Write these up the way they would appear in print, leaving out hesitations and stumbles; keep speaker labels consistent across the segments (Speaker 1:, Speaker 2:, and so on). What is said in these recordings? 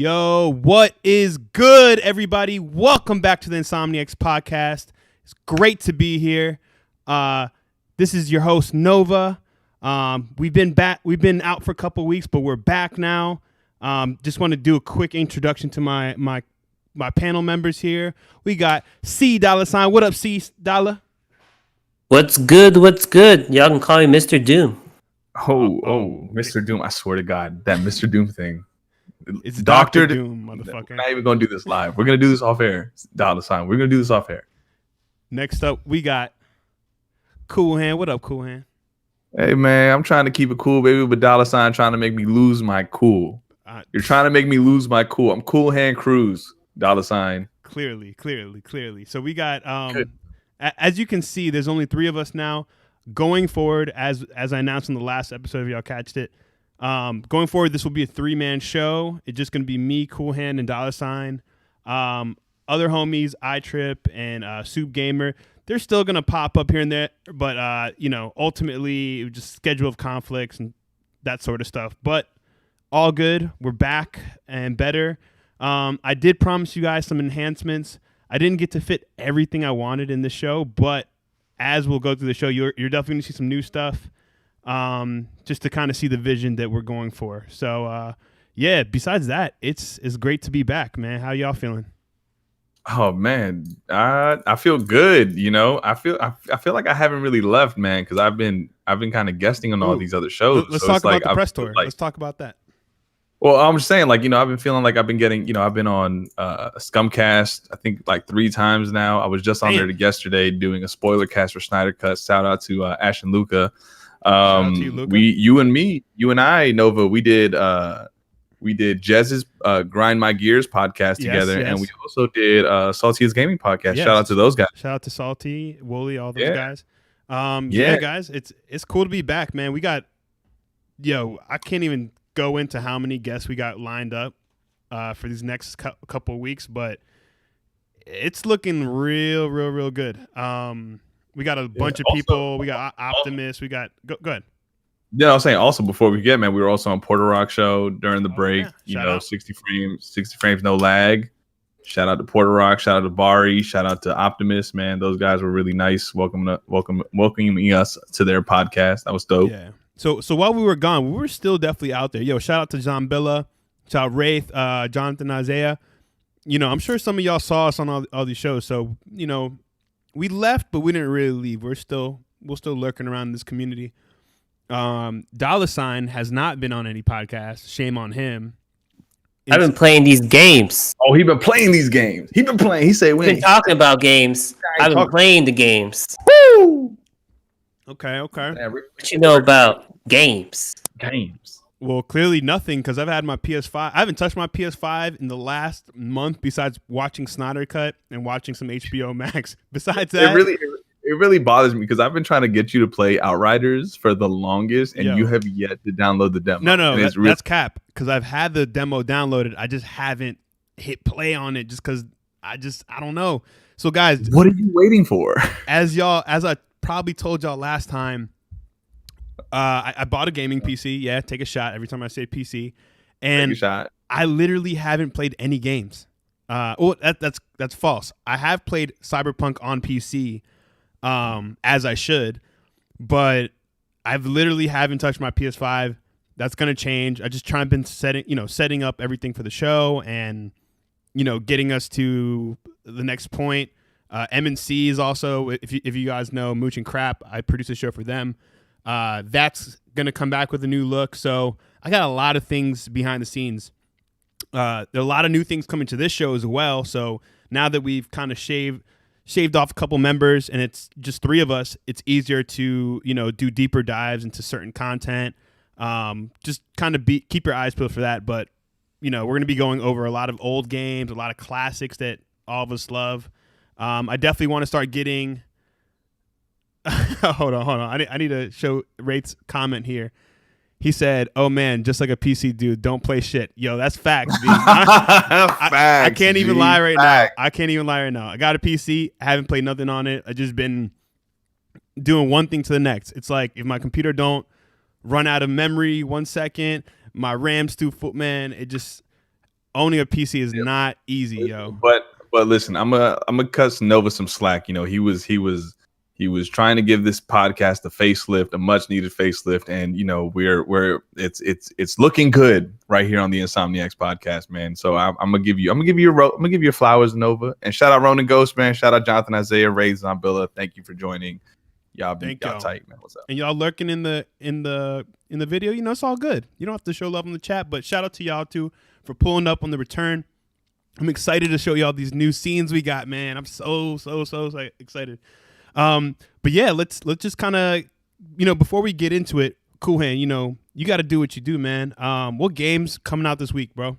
Speaker 1: Yo, what is good, everybody? Welcome back to the INSOMNIACS Podcast. It's great to be here. This is your host, Nova. We've been out for a couple weeks, but we're back now. Just want to do a quick introduction to my panel members here. We got C-Dolla. What up, C-Dolla?
Speaker 2: What's good? What's good? Y'all can call me Mr. Doom.
Speaker 3: Oh, Mr. Doom. I swear to God, that Mr. Doom thing.
Speaker 1: It's Dr. Doom, motherfucker.
Speaker 3: We're not even going to do this live. We're going to do this off air. $. We're going to do this off air.
Speaker 1: Next up, we got CoolHand. What up, CoolHand?
Speaker 3: Hey, man, I'm trying to keep it cool, baby, but $sign trying to make me lose my cool. You're trying to make me lose my cool. I'm CoolHandCruz, $.
Speaker 1: Clearly. So we got, as you can see, there's only 3 of us now. Going forward, as I announced in the last episode, if y'all catched it, going forward, this will be a 3-man show. It's just going to be me, CoolHand, and $. Other homies, iTrip and Soup Gamer, they're still going to pop up here and there, but, ultimately, it was just schedule of conflicts and that sort of stuff. But all good. We're back and better. I did promise you guys some enhancements. I didn't get to fit everything I wanted in the show, but as we'll go through the show, you're definitely going to see some new stuff. Just to kind of see the vision that we're going for. So, besides that, it's great to be back, man. How y'all feeling?
Speaker 3: Oh, man, I feel good. I feel like I haven't really left, man, because I've been kind of guesting on all these other shows.
Speaker 1: Let's talk about the press tour. Let's talk about that.
Speaker 3: Well, I'm just saying, I've been feeling like I've been getting, I've been on Scumcast, I think 3 times now. I was just on there yesterday doing a spoiler cast for Snyder Cut. Shout out to Ash and Luca. You and I, Nova, we did Jez's Grind My Gears podcast together, and we also did Salty's Gaming podcast. Shout out to those guys.
Speaker 1: Shout out to Salty, Wooly, all those guys. Guys, it's cool to be back, man. We got, I can't even go into how many guests we got lined up for these next couple of weeks, but it's looking real good. We got a bunch of people. We got Optimus. We got go ahead.
Speaker 3: Yeah, I was saying also before we get, man, we were also on Porter Rock show during the break.
Speaker 1: Yeah.
Speaker 3: 60 frames, no lag. Shout out to Porter Rock. Shout out to Bari. Shout out to Optimus, man. Those guys were really nice, welcoming us to their podcast. That was dope.
Speaker 1: Yeah. So while we were gone, we were still definitely out there. Shout out to John Billa, shout out Wraith, Jonathan Isaiah. I'm sure some of y'all saw us on all these shows. So we left, but we didn't really leave. We're still lurking around in this community. $sign has not been on any podcast. Shame on him.
Speaker 2: I've been playing these games.
Speaker 3: Oh, he been playing these games. He been playing. He said,
Speaker 2: "We've been talking about games. I've been playing the games."
Speaker 3: Woo!
Speaker 1: Okay.
Speaker 2: What you know about games?
Speaker 1: Well, clearly nothing, because I've had my PS5. I haven't touched my PS5 in the last month, besides watching Snyder Cut and watching some HBO Max. Besides that,
Speaker 3: it really bothers me because I've been trying to get you to play Outriders for the longest, and you have yet to download the demo.
Speaker 1: No, that's cap, because I've had the demo downloaded. I just haven't hit play on it just because I don't know. So, guys,
Speaker 3: what are you waiting for?
Speaker 1: As I probably told y'all last time, I bought a gaming PC. Yeah, take a shot every time I say PC. And I literally haven't played any games. That's false. I have played Cyberpunk on PC, as I should, but I've literally haven't touched my PS5. That's gonna change. I just been setting up everything for the show and getting us to the next point. M&C is also, if you guys know Mooch and Crap, I produce a show for them. That's going to come back with a new look. So I got a lot of things behind the scenes. There are a lot of new things coming to this show as well. So now that we've kind of shaved off a couple members and it's just 3 of us, it's easier to, do deeper dives into certain content. Just kind of keep your eyes peeled for that. But, we're going to be going over a lot of old games, a lot of classics that all of us love. I definitely want to start getting. Hold on. I need to show Wraith's comment here. He said, "Oh man, just like a PC dude, don't play shit." Yo, that's facts. I can't even lie right now. I got a PC. I haven't played nothing on it. I just been doing one thing to the next. It's like if my computer don't run out of memory 1 second, my RAM's too full. Man, owning a PC is not easy, yo.
Speaker 3: But listen, I'm gonna cut Nova some slack. You know, he was trying to give this podcast a facelift, a much needed facelift, and you know it's looking good right here on the Insomniacs podcast, man. So I'm gonna give you your flowers, Nova, and shout out Ronan Ghost, man. Shout out Jonathan Isaiah, Ray Zombilla. Thank you for joining. Y'all tight, man. What's up?
Speaker 1: And y'all lurking in the video, you know, it's all good. You don't have to show love in the chat, but shout out to y'all too for pulling up on the return. I'm excited to show y'all these new scenes we got, man. I'm so excited. But yeah, let's just kind of, you know, before we get into it, Cool Hand, you know, you got to do what you do, man. What games coming out this week, bro?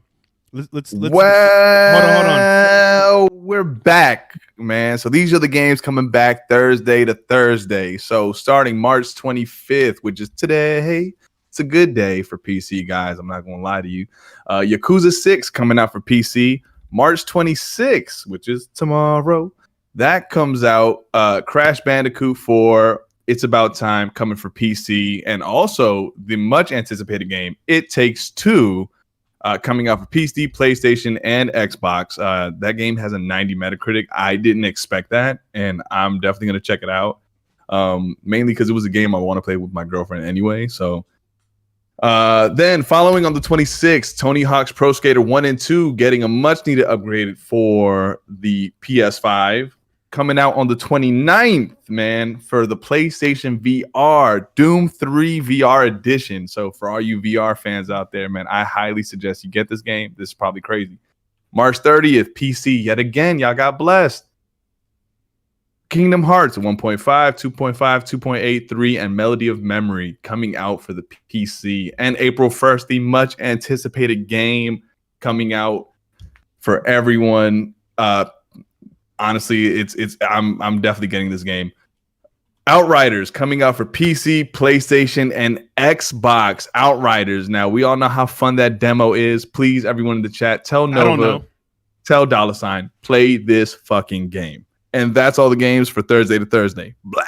Speaker 1: Let's hold
Speaker 3: on. We're back, man. So these are the games coming back Thursday to Thursday. So starting March 25th, which is today, it's a good day for PC, guys. I'm not gonna lie to you. Yakuza 6 coming out for PC March 26th, which is tomorrow. That comes out. Crash Bandicoot 4, It's About Time, coming for PC, and also the much anticipated game It Takes Two, coming out for PC, PlayStation, and Xbox. That game has a 90 Metacritic. I didn't expect that, and I'm definitely going to check it out, mainly because it was a game I want to play with my girlfriend anyway. So then following on the 26th, Tony Hawk's Pro Skater 1 and 2 getting a much-needed upgrade for the PS5. Coming out on the 29th, man, for the PlayStation VR, Doom 3 VR Edition. So for all you VR fans out there, man, I highly suggest you get this game. This is probably crazy. March 30th, PC. Yet again, y'all got blessed. Kingdom Hearts 1.5, 2.5, 2.8, 3, and Melody of Memory coming out for the PC. And April 1st, the much anticipated game coming out for everyone. Honestly, I'm definitely getting this game. Outriders coming out for PC, PlayStation, and Xbox. Outriders. Now, we all know how fun that demo is. Please, everyone in the chat, tell Nova, tell $, play this fucking game. And that's all the games for Thursday to Thursday. Blow.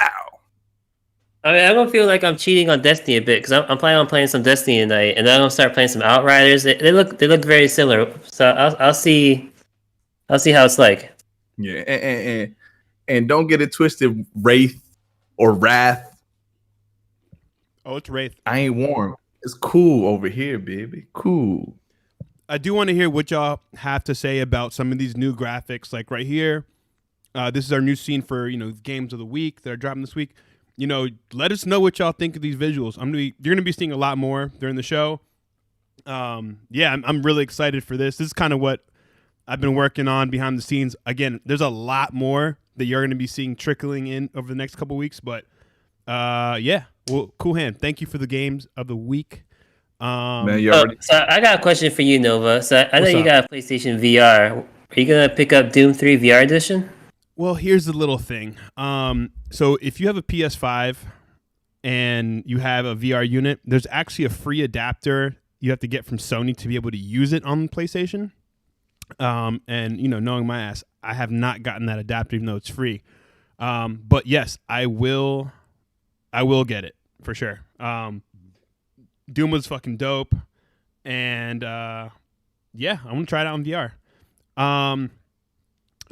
Speaker 2: I mean, I'm gonna feel like I'm cheating on Destiny a bit because I'm planning on playing some Destiny tonight, and then I'm gonna start playing some Outriders. They look very similar, so I'll see how it's like.
Speaker 3: Yeah, and don't get it twisted, Wraith or Wrath.
Speaker 1: Oh, it's Wraith.
Speaker 3: I ain't warm. It's cool over here, baby. Cool.
Speaker 1: I do want to hear what y'all have to say about some of these new graphics. Like right here, this is our new scene for, you know, games of the week that are dropping this week. You know, let us know what y'all think of these visuals. You're gonna be seeing a lot more during the show. Yeah, I'm really excited for this. This is kind of what I've been working on behind the scenes. Again, there's a lot more that you're going to be seeing trickling in over the next couple weeks. But yeah, well, Cool Hand, thank you for the games of the week.
Speaker 2: Man, so I got a question for you, Nova. So I know you got a PlayStation VR. Are you going to pick up Doom 3 VR Edition?
Speaker 1: Well, here's the little thing. So if you have a PS5 and you have a VR unit, there's actually a free adapter you have to get from Sony to be able to use it on PlayStation. And you know, knowing my ass, I have not gotten that adapter even though it's free. But yes, I will get it for sure. Doom was fucking dope, and yeah, I'm gonna try it out in VR.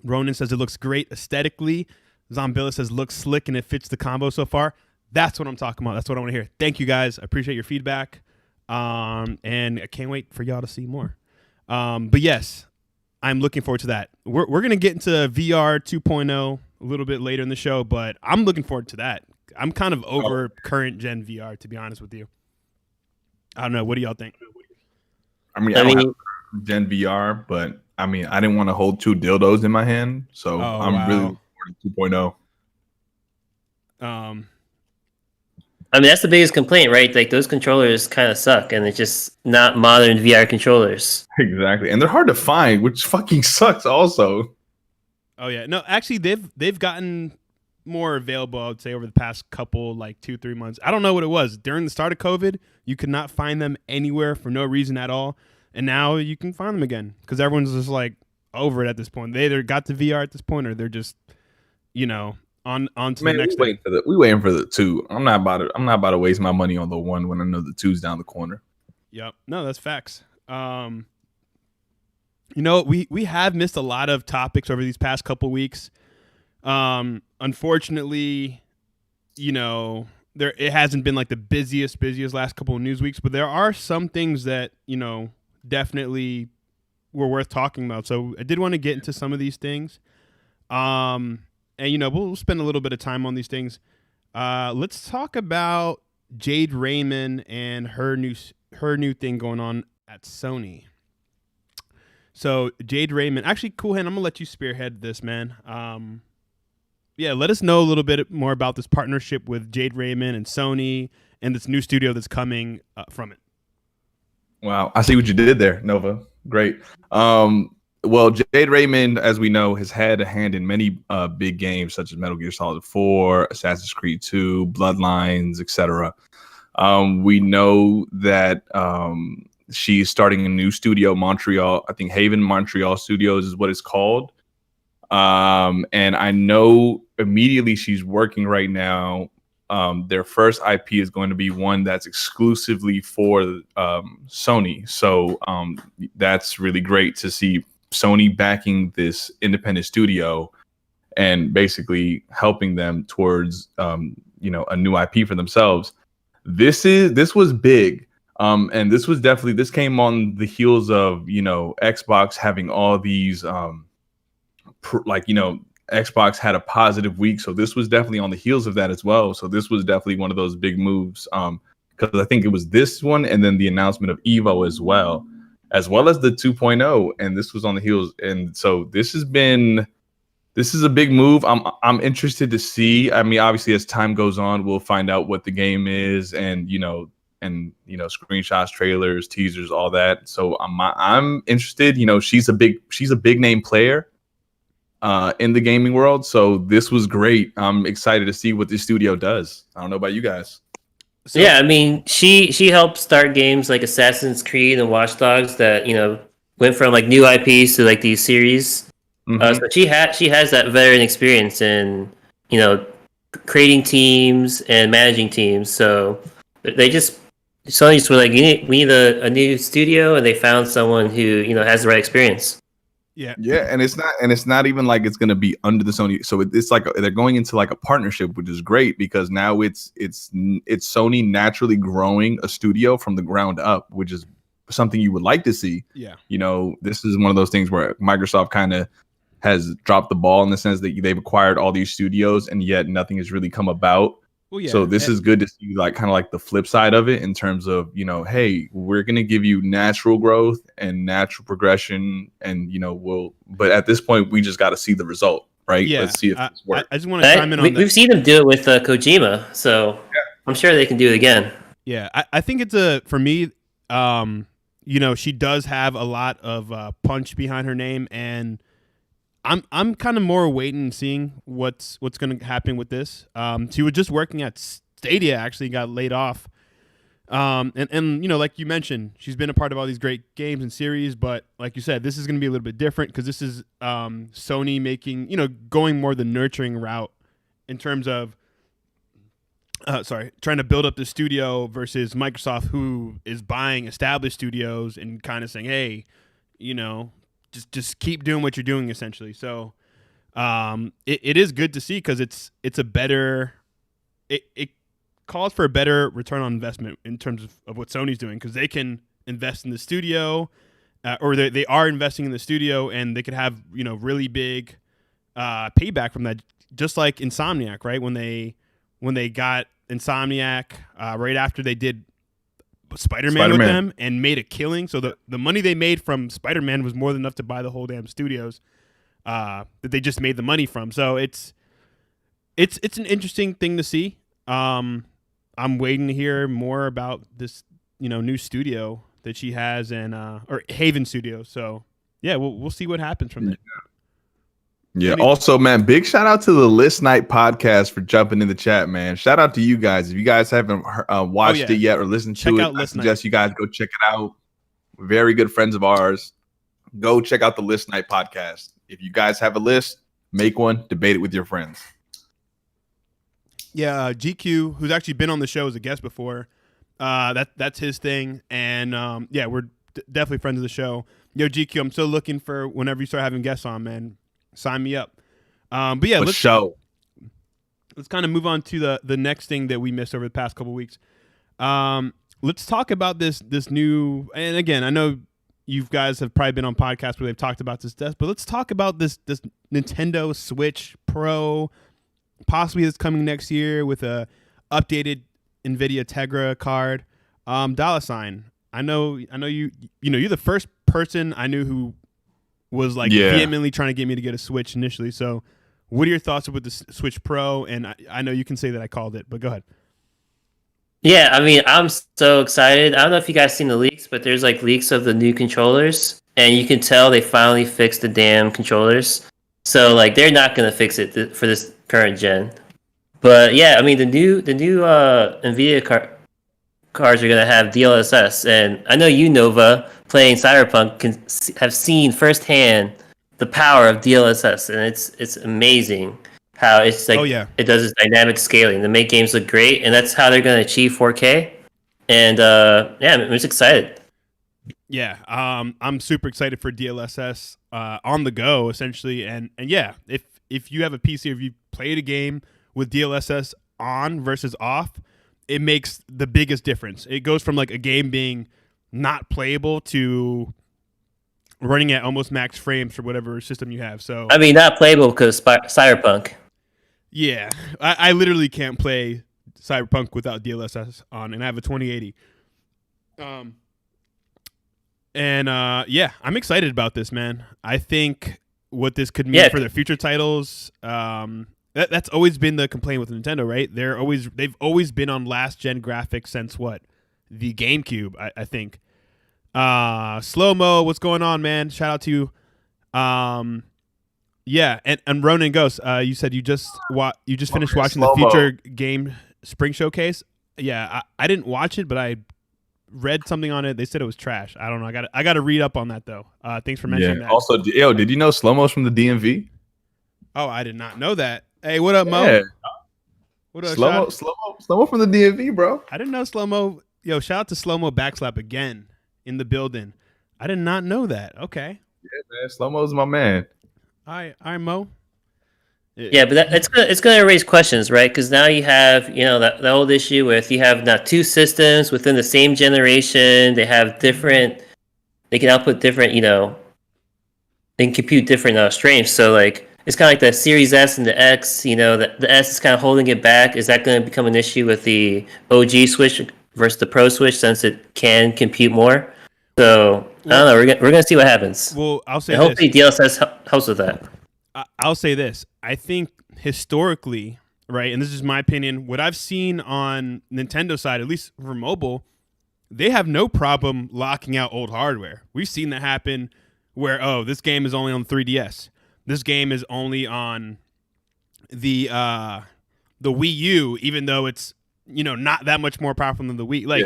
Speaker 1: Ronan says it looks great aesthetically. Zombilla says looks slick and it fits the combo so far. That's what I'm talking about. That's what I want to hear. Thank you guys. I appreciate your feedback. And I can't wait for y'all to see more. But yes, I'm looking forward to that. We're going to get into VR 2.0 a little bit later in the show, but I'm looking forward to that. I'm kind of over current gen VR, to be honest with you. I don't know. What do y'all think?
Speaker 3: I mean, I don't have gen VR, but I mean, I didn't want to hold two dildos in my hand, so I'm really looking forward to 2.0.
Speaker 2: I mean, that's the biggest complaint, right? Like, those controllers kind of suck, and it's just not modern VR controllers.
Speaker 3: Exactly, and they're hard to find, which fucking sucks also.
Speaker 1: Oh, yeah. No, actually, they've gotten more available, I would say, over the past couple, like 2-3 months. I don't know what it was. During the start of COVID, you could not find them anywhere for no reason at all, and now you can find them again because everyone's just, like, over it at this point. They either got the VR at this point or they're just, you know... On to the next thing.
Speaker 3: We waiting for the 2. I'm not about to waste my money on the 1 when I know the 2's down the corner.
Speaker 1: Yep. No, that's facts. We have missed a lot of topics over these past couple weeks. Unfortunately, it hasn't been like the busiest last couple of news weeks, but there are some things that, definitely were worth talking about. So I did want to get into some of these things. And we'll spend a little bit of time on these things. Let's talk about Jade Raymond and her new thing going on at Sony. So Jade Raymond, actually, CoolHand, I'm gonna let you spearhead this, man. Let us know a little bit more about this partnership with Jade Raymond and Sony and this new studio that's coming from it.
Speaker 3: Wow, I see what you did there, Nova. Great. Well, Jade Raymond, as we know, has had a hand in many big games such as Metal Gear Solid 4, Assassin's Creed 2, Bloodlines, etc. We know that she's starting a new studio, Montreal. I think Haven Montreal Studios is what it's called. And I know immediately she's working right now. Their first IP is going to be one that's exclusively for Sony. So that's really great to see Sony backing this independent studio and basically helping them towards a new IP for themselves. This was big. And this came on the heels of, Xbox having all these, Xbox had a positive week. So this was definitely on the heels of that as well. So this was definitely one of those big moves. Because I think it was this one and then the announcement of Evo as well as the 2.0. And this was on the heels. And so this is a big move. I'm interested to see. I mean, obviously, as time goes on, we'll find out what the game is and screenshots, trailers, teasers, all that. So I'm interested. She's a big name player in the gaming world. So this was great. I'm excited to see what this studio does. I don't know about you guys.
Speaker 2: So, yeah, I mean, she helped start games like Assassin's Creed and Watch Dogs that went from like new IPs to like these series. So she has that veteran experience in creating teams and managing teams. So Sony just were like, we need a new studio, and they found someone who has the right experience.
Speaker 3: Yeah, and it's not even like it's going to be under the Sony. So it's like they're going into like a partnership, which is great because now it's Sony naturally growing a studio from the ground up, which is something you would like to see.
Speaker 1: Yeah,
Speaker 3: this is one of those things where Microsoft kind of has dropped the ball in the sense that they've acquired all these studios and yet nothing has really come about. Well, yeah. So this is good to see, like kind of like the flip side of it in terms of, hey, we're going to give you natural growth and natural progression. And, but at this point, we just got to see the result, right?
Speaker 1: Yeah.
Speaker 3: Let's see if this works.
Speaker 1: I just want to chime in on that.
Speaker 2: We've seen them do it with Kojima, so yeah. I'm sure they can do it again.
Speaker 1: Yeah, I think it's for me, she does have a lot of punch behind her name, and I'm kind of more waiting and seeing what's going to happen with this. She was just working at Stadia, actually got laid off. And like you mentioned, she's been a part of all these great games and series, but like you said, this is going to be a little bit different because this is Sony making, going more the nurturing route in terms of trying to build up the studio versus Microsoft, who is buying established studios and kind of saying, hey, just keep doing what you're doing, essentially. So it is good to see because it's a better it calls for a better return on investment in terms of what Sony's doing, because they can invest in the studio or they are investing in the studio, and they could have really big payback from that, just like Insomniac, right? When they got Insomniac right after they did Spider-Man with them and made a killing. So the money they made from Spider-Man was more than enough to buy the whole damn studios that they just made the money from. So it's an interesting thing to see. I'm waiting to hear more about this new studio that she has, and or Haven Studios. So yeah, we'll see what happens from there.
Speaker 3: Yeah. Also, man, big shout out to the List Night podcast for jumping in the chat, man. Shout out to you guys. If you guys haven't watched it yet or listened to it, I suggest you guys go check it out. Very good friends of ours. Go check out the List Night podcast. If you guys have a list, make one, debate it with your friends.
Speaker 1: Yeah, GQ, who's actually been on the show as a guest before, that's his thing. And we're definitely friends of the show. Yo, GQ, I'm still looking for whenever you start having guests on, man. Sign me up. But yeah, let's kind of move on to the next thing that we missed over the past couple weeks. Let's talk about this new, and again, I know you guys have probably been on podcasts where they've talked about this stuff, but let's talk about this Nintendo Switch Pro, possibly that's coming next year with a updated NVIDIA Tegra card. $. I know you're the first person I knew who was like vehemently trying to get me to get a Switch initially. So what are your thoughts with the Switch Pro? And I know you can say that I called it, but go ahead.
Speaker 2: Yeah, I mean, I'm so excited. I don't know if you guys seen the leaks, but there's like leaks of the new controllers, and you can tell they finally fixed the damn controllers. So like they're not gonna fix it for this current gen. But yeah, I mean the new NVIDIA cards are gonna have DLSS, and I know you, Nova, playing Cyberpunk, can have seen firsthand the power of DLSS, and it's amazing how it's like it does this dynamic scaling to make games look great, and that's how they're gonna achieve 4K. And I'm just excited.
Speaker 1: Yeah, I'm super excited for DLSS on the go, essentially, and yeah, if you have a PC, if you played a game with DLSS on versus off, it makes the biggest difference. It goes from like a game being not playable to running at almost max frames for whatever system you have. So
Speaker 2: I mean, not playable because Cyberpunk.
Speaker 1: Yeah, I literally can't play Cyberpunk without DLSS on, and I have a 2080. I'm excited about this, man. I think what this could mean for their future titles. That's always been the complaint with Nintendo, right? They've always been on last gen graphics since what? The GameCube, I think. Slow Mo, what's going on, man? Shout out to you. Yeah, and Ronan Ghost, you said you just finished watching the Future Game Spring Showcase. Yeah, I didn't watch it, but I read something on it. They said it was trash. I don't know. I got to read up on that though. Thanks for mentioning that.
Speaker 3: Also, did you know Slow Mo's from the DMV?
Speaker 1: Oh, I did not know that. Hey, what up, Mo?
Speaker 3: Yeah.
Speaker 1: What up,
Speaker 3: Slow Mo from the DMV, bro.
Speaker 1: I didn't know Slow Mo. Yo, shout out to Slow Mo Backslap again in the building. I did not know that. Okay.
Speaker 3: Yeah, man. Slow Mo's my man.
Speaker 1: All right, Mo.
Speaker 2: Yeah, but it's gonna raise questions, right? Because now you have the old issue with you have now two systems within the same generation. They have different. They can output different. They can compute different strengths. So like it's kind of like the Series S and the X. The S is kind of holding it back. Is that going to become an issue with the OG Switch versus the Pro Switch since it can compute more? So I don't know. We're gonna see what happens.
Speaker 1: Well, I'll say
Speaker 2: hopefully DLSS helps with that.
Speaker 1: I'll say this. I think historically, right, and this is my opinion, what I've seen on Nintendo side, at least for mobile, they have no problem locking out old hardware. We've seen that happen where, this game is only on 3DS. This game is only on the Wii U, even though it's not that much more powerful than the Wii. Like,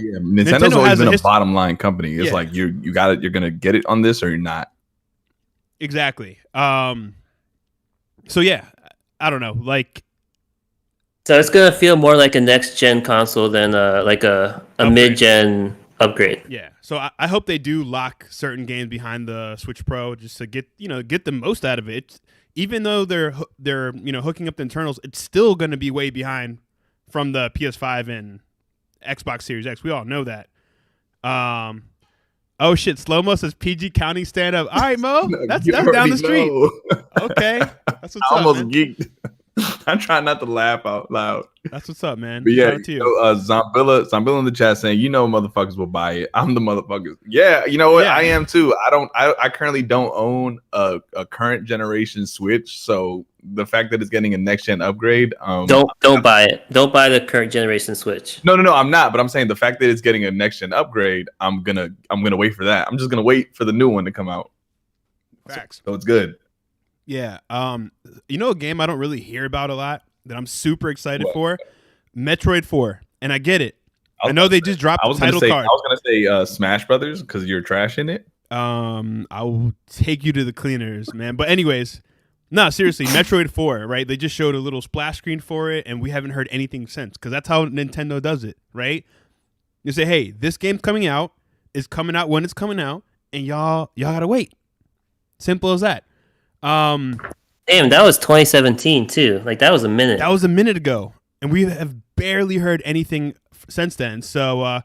Speaker 3: Nintendo's always been a bottom line company. It's like you're gonna get it on this or you're not.
Speaker 1: Exactly. So yeah, I don't know. Like,
Speaker 2: so it's gonna feel more like a next gen console than like a mid gen upgrade.
Speaker 1: Yeah. So I hope they do lock certain games behind the Switch Pro just to get the most out of it. Even though they're hooking up the internals, it's still going to be way behind from the PS5 and Xbox Series X. We all know that. Oh shit! Slow Mo says PG County stand up. All right, Mo, that's down the street. Okay, that's what's up. I almost geeked.
Speaker 3: I'm trying not to laugh out loud.
Speaker 1: That's what's up, man.
Speaker 3: But yeah, Zombilla in the chat saying, motherfuckers will buy it. I'm the motherfuckers. Yeah, you know what? Yeah. I am too. I currently don't own a current generation Switch, so the fact that it's getting a next gen upgrade,
Speaker 2: don't buy it. Don't buy the current generation Switch.
Speaker 3: No, I'm not. But I'm saying the fact that it's getting a next gen upgrade, I'm gonna wait for that. I'm just gonna wait for the new one to come out.
Speaker 1: Facts.
Speaker 3: So it's good.
Speaker 1: Yeah. A game I don't really hear about a lot that I'm super excited for? Metroid 4. And I get it. I know they just dropped the title card.
Speaker 3: I was going to say Smash Brothers because you're trashing it.
Speaker 1: I will take you to the cleaners, man. But anyways, no, seriously, Metroid 4, right? They just showed a little splash screen for it, and we haven't heard anything since because that's how Nintendo does it, right? You say, hey, this game's coming out. It's coming out when it's coming out. and y'all gotta wait. Simple as that.
Speaker 2: Damn, that was 2017 too. Like that was a minute.
Speaker 1: That was a minute ago, and we have barely heard anything since then. So,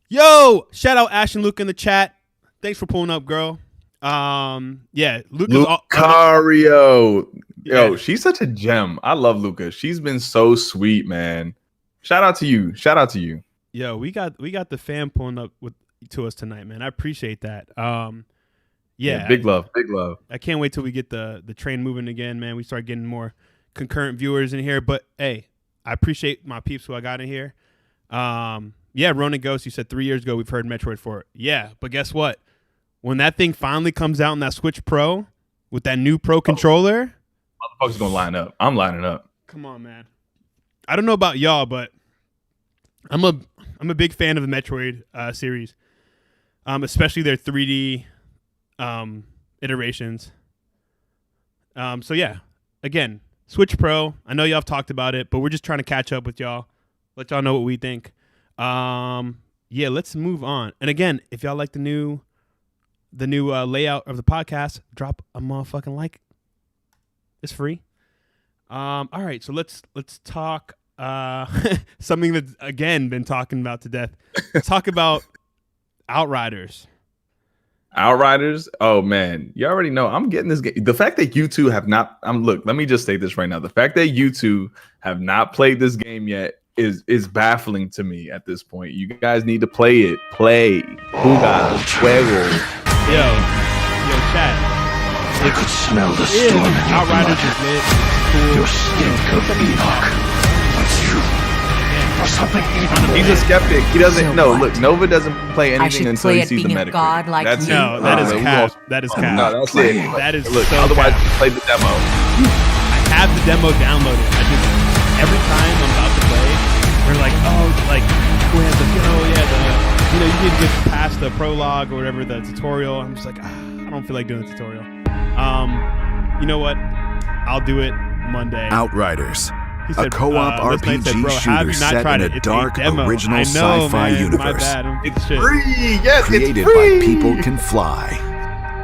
Speaker 1: yo, shout out Ash and Luke in the chat. Thanks for pulling up, girl. Yeah,
Speaker 3: Lucario. Yo, she's such a gem. I love Luca. She's been so sweet, man. Shout out to you.
Speaker 1: Yo, we got the fam pulling up to us tonight, man. I appreciate that. Yeah,
Speaker 3: big love.
Speaker 1: I can't wait till we get the train moving again, man. We start getting more concurrent viewers in here. But hey, I appreciate my peeps who I got in here. Yeah, Ronan Ghost, you said 3 years ago we've heard Metroid for it. Yeah, but guess what? When that thing finally comes out in that Switch Pro with that new Pro controller,
Speaker 3: motherfuckers gonna line up. I'm lining up.
Speaker 1: Come on, man. I don't know about y'all, but I'm a big fan of the Metroid series, especially their 3D iterations. So yeah, again, Switch Pro. I know y'all have talked about it, but we're just trying to catch up with y'all, let y'all know what we think. Yeah, let's move on. And again, if y'all like the new layout of the podcast, drop a motherfucking like. It's free. All right, so let's talk something that's again been talking about to death. Let's talk about Outriders.
Speaker 3: Outriders? Oh man, you already know I'm getting this game. The fact that you two have not look, let me just say this right now. The fact that you two have not played this game yet is baffling to me at this point. You guys need to play it. Play. Juga, juego.
Speaker 1: Yo, chat.
Speaker 4: I could smell the storm in your
Speaker 1: Outriders
Speaker 4: blood.
Speaker 1: is lit. Cool.
Speaker 4: Your stink of Enoch. But you are something even
Speaker 3: He's a skeptic. He doesn't know. Look, Nova doesn't play anything until he sees the
Speaker 5: being a
Speaker 3: Metacritic.
Speaker 5: god like
Speaker 3: That's
Speaker 5: you.
Speaker 1: No, that is cap. That is cap.
Speaker 3: No, that's it.
Speaker 1: That is
Speaker 3: Look,
Speaker 1: so
Speaker 3: otherwise
Speaker 1: cap.
Speaker 3: just play the demo.
Speaker 1: I have the demo downloaded. I just every time I'm about to play, we're like, we have you can get past the prologue or whatever, the tutorial. I'm just like, I don't feel like doing the tutorial. You know what? I'll do it Monday.
Speaker 6: Outriders,
Speaker 1: Said,
Speaker 6: a co-op RPG shooter set in a dark, original sci-fi universe.
Speaker 1: My bad.
Speaker 3: It's free. Yes,
Speaker 6: created
Speaker 3: it's free.
Speaker 6: by People Can Fly.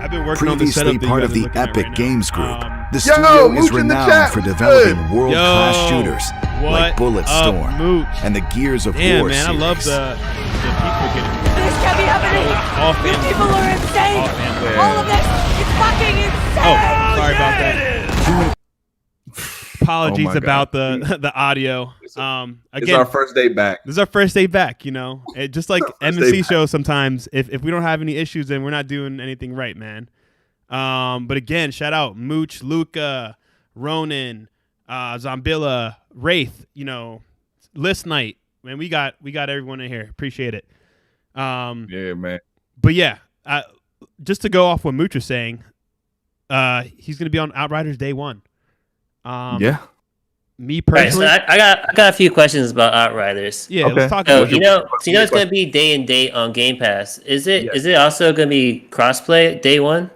Speaker 1: I've been working on the
Speaker 6: Previously
Speaker 1: setup
Speaker 6: part of the
Speaker 1: Epic
Speaker 6: Epic Games Group, the
Speaker 3: Yo,
Speaker 6: studio
Speaker 3: Mooch
Speaker 6: is
Speaker 3: in the
Speaker 6: renowned
Speaker 3: chat.
Speaker 6: for developing
Speaker 3: Good.
Speaker 6: world-class shooters like Bulletstorm
Speaker 1: Mooch?
Speaker 6: and the Gears of
Speaker 1: Damn,
Speaker 6: War
Speaker 1: man,
Speaker 6: series.
Speaker 1: I love the people getting.
Speaker 5: This can't be happening!
Speaker 1: All
Speaker 5: You
Speaker 1: family.
Speaker 5: people are insane!
Speaker 1: All family.
Speaker 5: All of this is fucking insane!
Speaker 1: Oh, sorry about that. Apologies
Speaker 3: Oh my
Speaker 1: about
Speaker 3: God.
Speaker 1: the audio.
Speaker 3: It's
Speaker 1: Again,
Speaker 3: our first day back.
Speaker 1: this is our first day back. You know, just like
Speaker 3: First
Speaker 1: MNC
Speaker 3: day
Speaker 1: shows. Sometimes, if we don't have any issues, then we're not doing anything right, man. But again, shout out Mooch, Luca, Ronan, Zombilla, Wraith. You know, List Night. Man, we got everyone in here. Appreciate it.
Speaker 3: Yeah, man.
Speaker 1: But yeah, just to go off what Mooch was saying, he's gonna be on Outriders day one.
Speaker 3: Yeah.
Speaker 1: Me
Speaker 2: Right,
Speaker 1: personally,
Speaker 2: so I got a few questions about Outriders.
Speaker 1: yeah.
Speaker 3: Okay.
Speaker 1: Let's talk
Speaker 2: So
Speaker 1: about
Speaker 2: you
Speaker 1: it.
Speaker 2: know it's gonna be day and date on Game Pass. Is it?
Speaker 3: Yes.
Speaker 2: Is it also gonna be crossplay day one?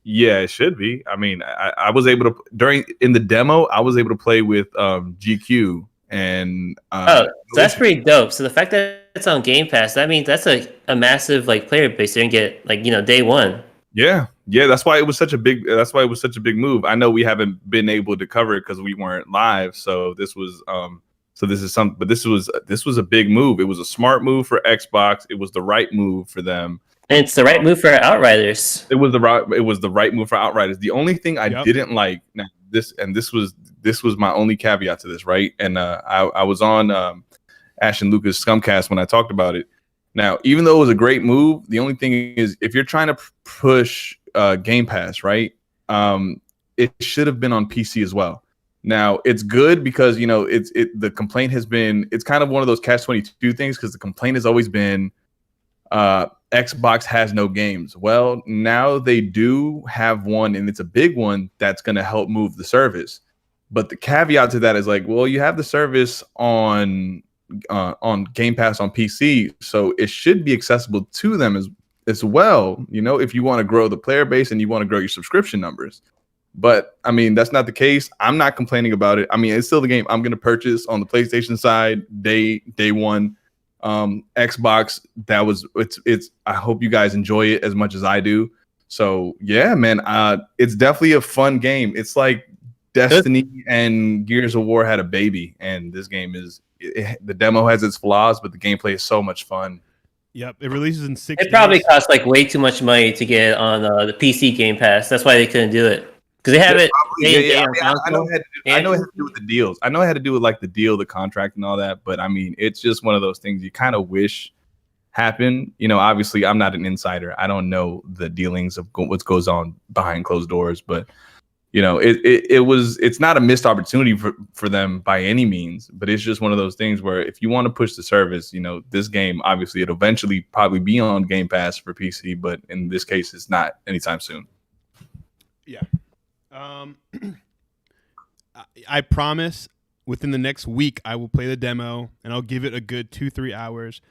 Speaker 3: Yeah, it should be. I mean, I was able to in the demo. I was able to play with GQ and.
Speaker 2: So that's pretty dope. So the fact that it's on Game Pass, that means that's a massive like player base. They're gonna get day one.
Speaker 3: Yeah. That's why it was such a big. That's why it was such a big move. I know we haven't been able to cover it because we weren't live. So this was. So this is something. But this was a big move. It was a smart move for Xbox. It was the right move for them.
Speaker 2: And it's the right move for Outriders.
Speaker 3: It was the right move for Outriders. The only thing I didn't like now this was my only caveat to this, right? And I was on Ash and Luca's Scumcast when I talked about it. Now, even though it was a great move, the only thing is if you're trying to push Game Pass, right? It should have been on PC as well. Now it's good because the complaint has been it's kind of one of those catch-22 things because the complaint has always been Xbox has no games. Well, now they do have one, and it's a big one that's going to help move the service. But the caveat to that is like, well, you have the service on Game Pass on PC, so it should be accessible to them as well. If you want to grow the player base and you want to grow your subscription numbers. But I mean, that's not the case. I'm not complaining about it. I mean, it's still the game I'm going to purchase on the PlayStation side day one. Xbox, it's I hope you guys enjoy it as much as I do. So yeah, man, it's definitely a fun game. It's like Destiny and Gears of War had a baby, and this game the demo has its flaws, but the gameplay is so much fun.
Speaker 1: Yep, it releases in 6 days.
Speaker 2: It probably costs like way too much money to get on the PC Game Pass. That's why they couldn't do it, because they have it.
Speaker 3: I know it had to do with the deals. I know it had to do with like the deal, the contract, and all that. But I mean, it's just one of those things you kind of wish happened. You know, obviously, I'm not an insider. I don't know the dealings of what goes on behind closed doors, but. You know, it's not a missed opportunity for them by any means, but it's just one of those things where if you want to push the service, you know, this game, obviously it'll eventually probably be on Game Pass for PC, but in this case, it's not anytime soon.
Speaker 1: Yeah. I promise within the next week, I will play the demo and I'll give it a good 2-3 hours.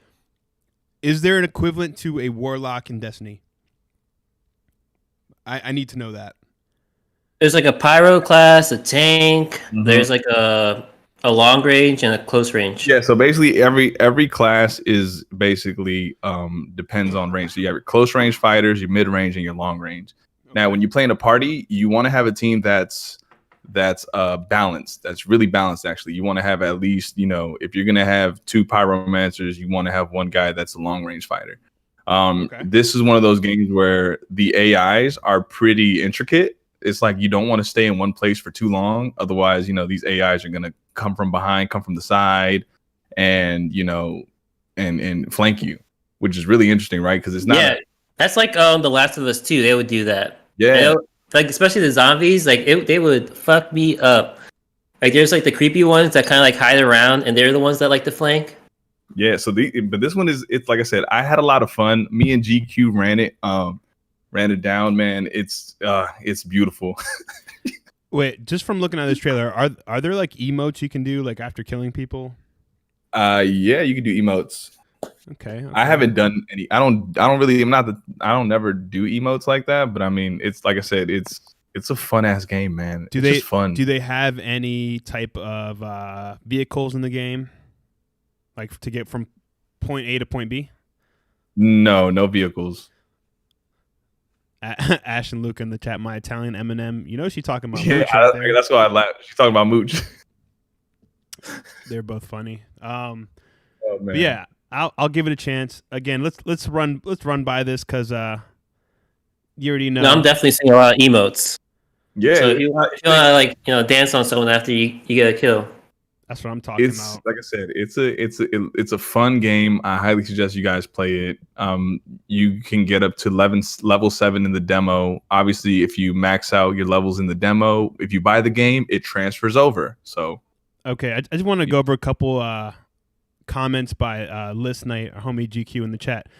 Speaker 1: Is there an equivalent to a Warlock in Destiny? I need to know that.
Speaker 2: There's like a pyro class, a tank. Mm-hmm. There's like a long range and a close range.
Speaker 3: Yeah, so basically every class is basically depends on range. So you have your close range fighters, your mid range, and your long range. Okay. Now, when you play in a party, you want to have a team that's balanced. That's really balanced. Actually, you want to have at least, you know, if you're gonna have 2 pyromancers, you want to have one guy that's a long range fighter. This is one of those games where the AIs are pretty intricate. It's like you don't want to stay in one place for too long. Otherwise, you know, these AIs are going to come from behind, come from the side, and, you know, and flank you, which is really interesting, right? Because it's not.
Speaker 2: Yeah, that's like The Last of Us 2. They would do that.
Speaker 3: Yeah.
Speaker 2: Like, especially the zombies, like, they would fuck me up. Like, there's, like, the creepy ones that kind of, like, hide around, and they're the ones that like to flank.
Speaker 3: Yeah, but this one it's like I said, I had a lot of fun. Me and GQ ran it down, man. It's beautiful.
Speaker 1: Wait, just from looking at this trailer, are there like emotes you can do like after killing people?
Speaker 3: Yeah, you can do emotes.
Speaker 1: Okay.
Speaker 3: I haven't done any. I don't never do emotes like that, but I mean, it's like I said, it's a fun ass game, man. It's just fun.
Speaker 1: Do they have any type of vehicles in the game? Like to get from point A to point B?
Speaker 3: No vehicles.
Speaker 1: Ash and Luca in the chat, my Italian Eminem. You know she's talking about
Speaker 3: Mooch
Speaker 1: right there.
Speaker 3: That's why I laugh. She's talking about Mooch.
Speaker 1: They're both funny.
Speaker 3: Man.
Speaker 1: But yeah, I'll give it a chance. Again, let's run by this because you already know.
Speaker 2: No, I'm definitely seeing a lot of emotes.
Speaker 3: Yeah.
Speaker 2: So if you want to like dance on someone after you get a kill.
Speaker 1: That's what I'm talking about.
Speaker 3: Like I said, it's a fun game. I highly suggest you guys play it. You can get up to level 7 in the demo. Obviously, if you max out your levels in the demo, if you buy the game, it transfers over. So,
Speaker 1: okay, I just want to go over a couple comments by List Night, our homie GQ in the chat.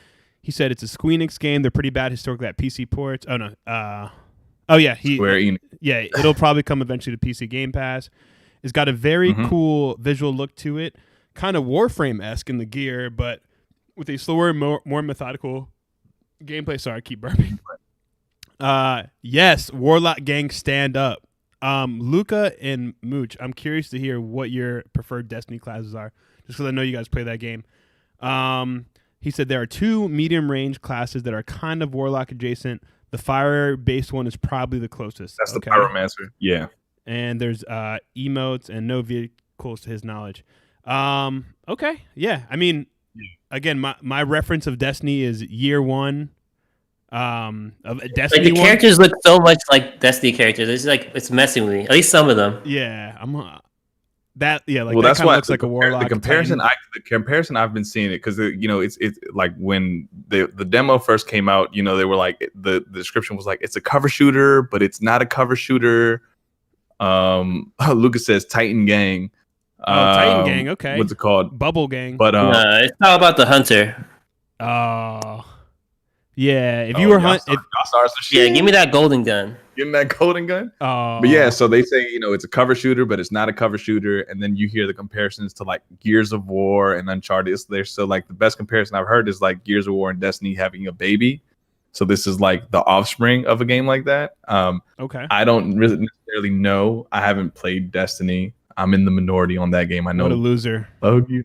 Speaker 1: He said it's a Square Enix game. They're pretty bad historically at PC ports. Oh no. Square Enix. Yeah, it'll probably come eventually to PC Game Pass. It's got a very cool visual look to it, kind of Warframe-esque in the gear, but with a slower, more methodical gameplay. Sorry, I keep burping. Yes, Warlock Gang stand up. Luca and Mooch, I'm curious to hear what your preferred Destiny classes are, just because I know you guys play that game. He said there are 2 medium-range classes that are kind of Warlock adjacent. The fire-based one is probably the closest.
Speaker 3: That's the Pyromancer. Yeah.
Speaker 1: And there's emotes and no vehicles to his knowledge. Okay, yeah. I mean, again, my reference of Destiny is year 1 of Destiny.
Speaker 2: Like the characters look so much like Destiny characters. It's like it's messing with me. At least some of them.
Speaker 1: Yeah, that. Yeah, like
Speaker 3: well,
Speaker 1: that
Speaker 3: that's why
Speaker 1: looks like a Warlock.
Speaker 3: The comparison I've been seeing it because it's like when the demo first came out. You know, they were like the description was like it's a cover shooter, but it's not a cover shooter. Lucas says Titan Gang.
Speaker 1: Titan Gang, okay.
Speaker 3: What's it called?
Speaker 1: Bubble Gang.
Speaker 3: But
Speaker 2: it's all about the hunter.
Speaker 1: Oh, yeah. If you were hunting,
Speaker 2: give me that golden gun.
Speaker 3: Give me that golden gun.
Speaker 1: Oh,
Speaker 3: but yeah. So they say it's a cover shooter, but it's not a cover shooter. And then you hear the comparisons to like Gears of War and Uncharted. They're still like the best comparison I've heard is like Gears of War and Destiny having a baby. So this is like the offspring of a game like that.
Speaker 1: Okay.
Speaker 3: I don't really necessarily know. I haven't played Destiny. I'm in the minority on that game. I know.
Speaker 1: What a loser.
Speaker 3: Logie.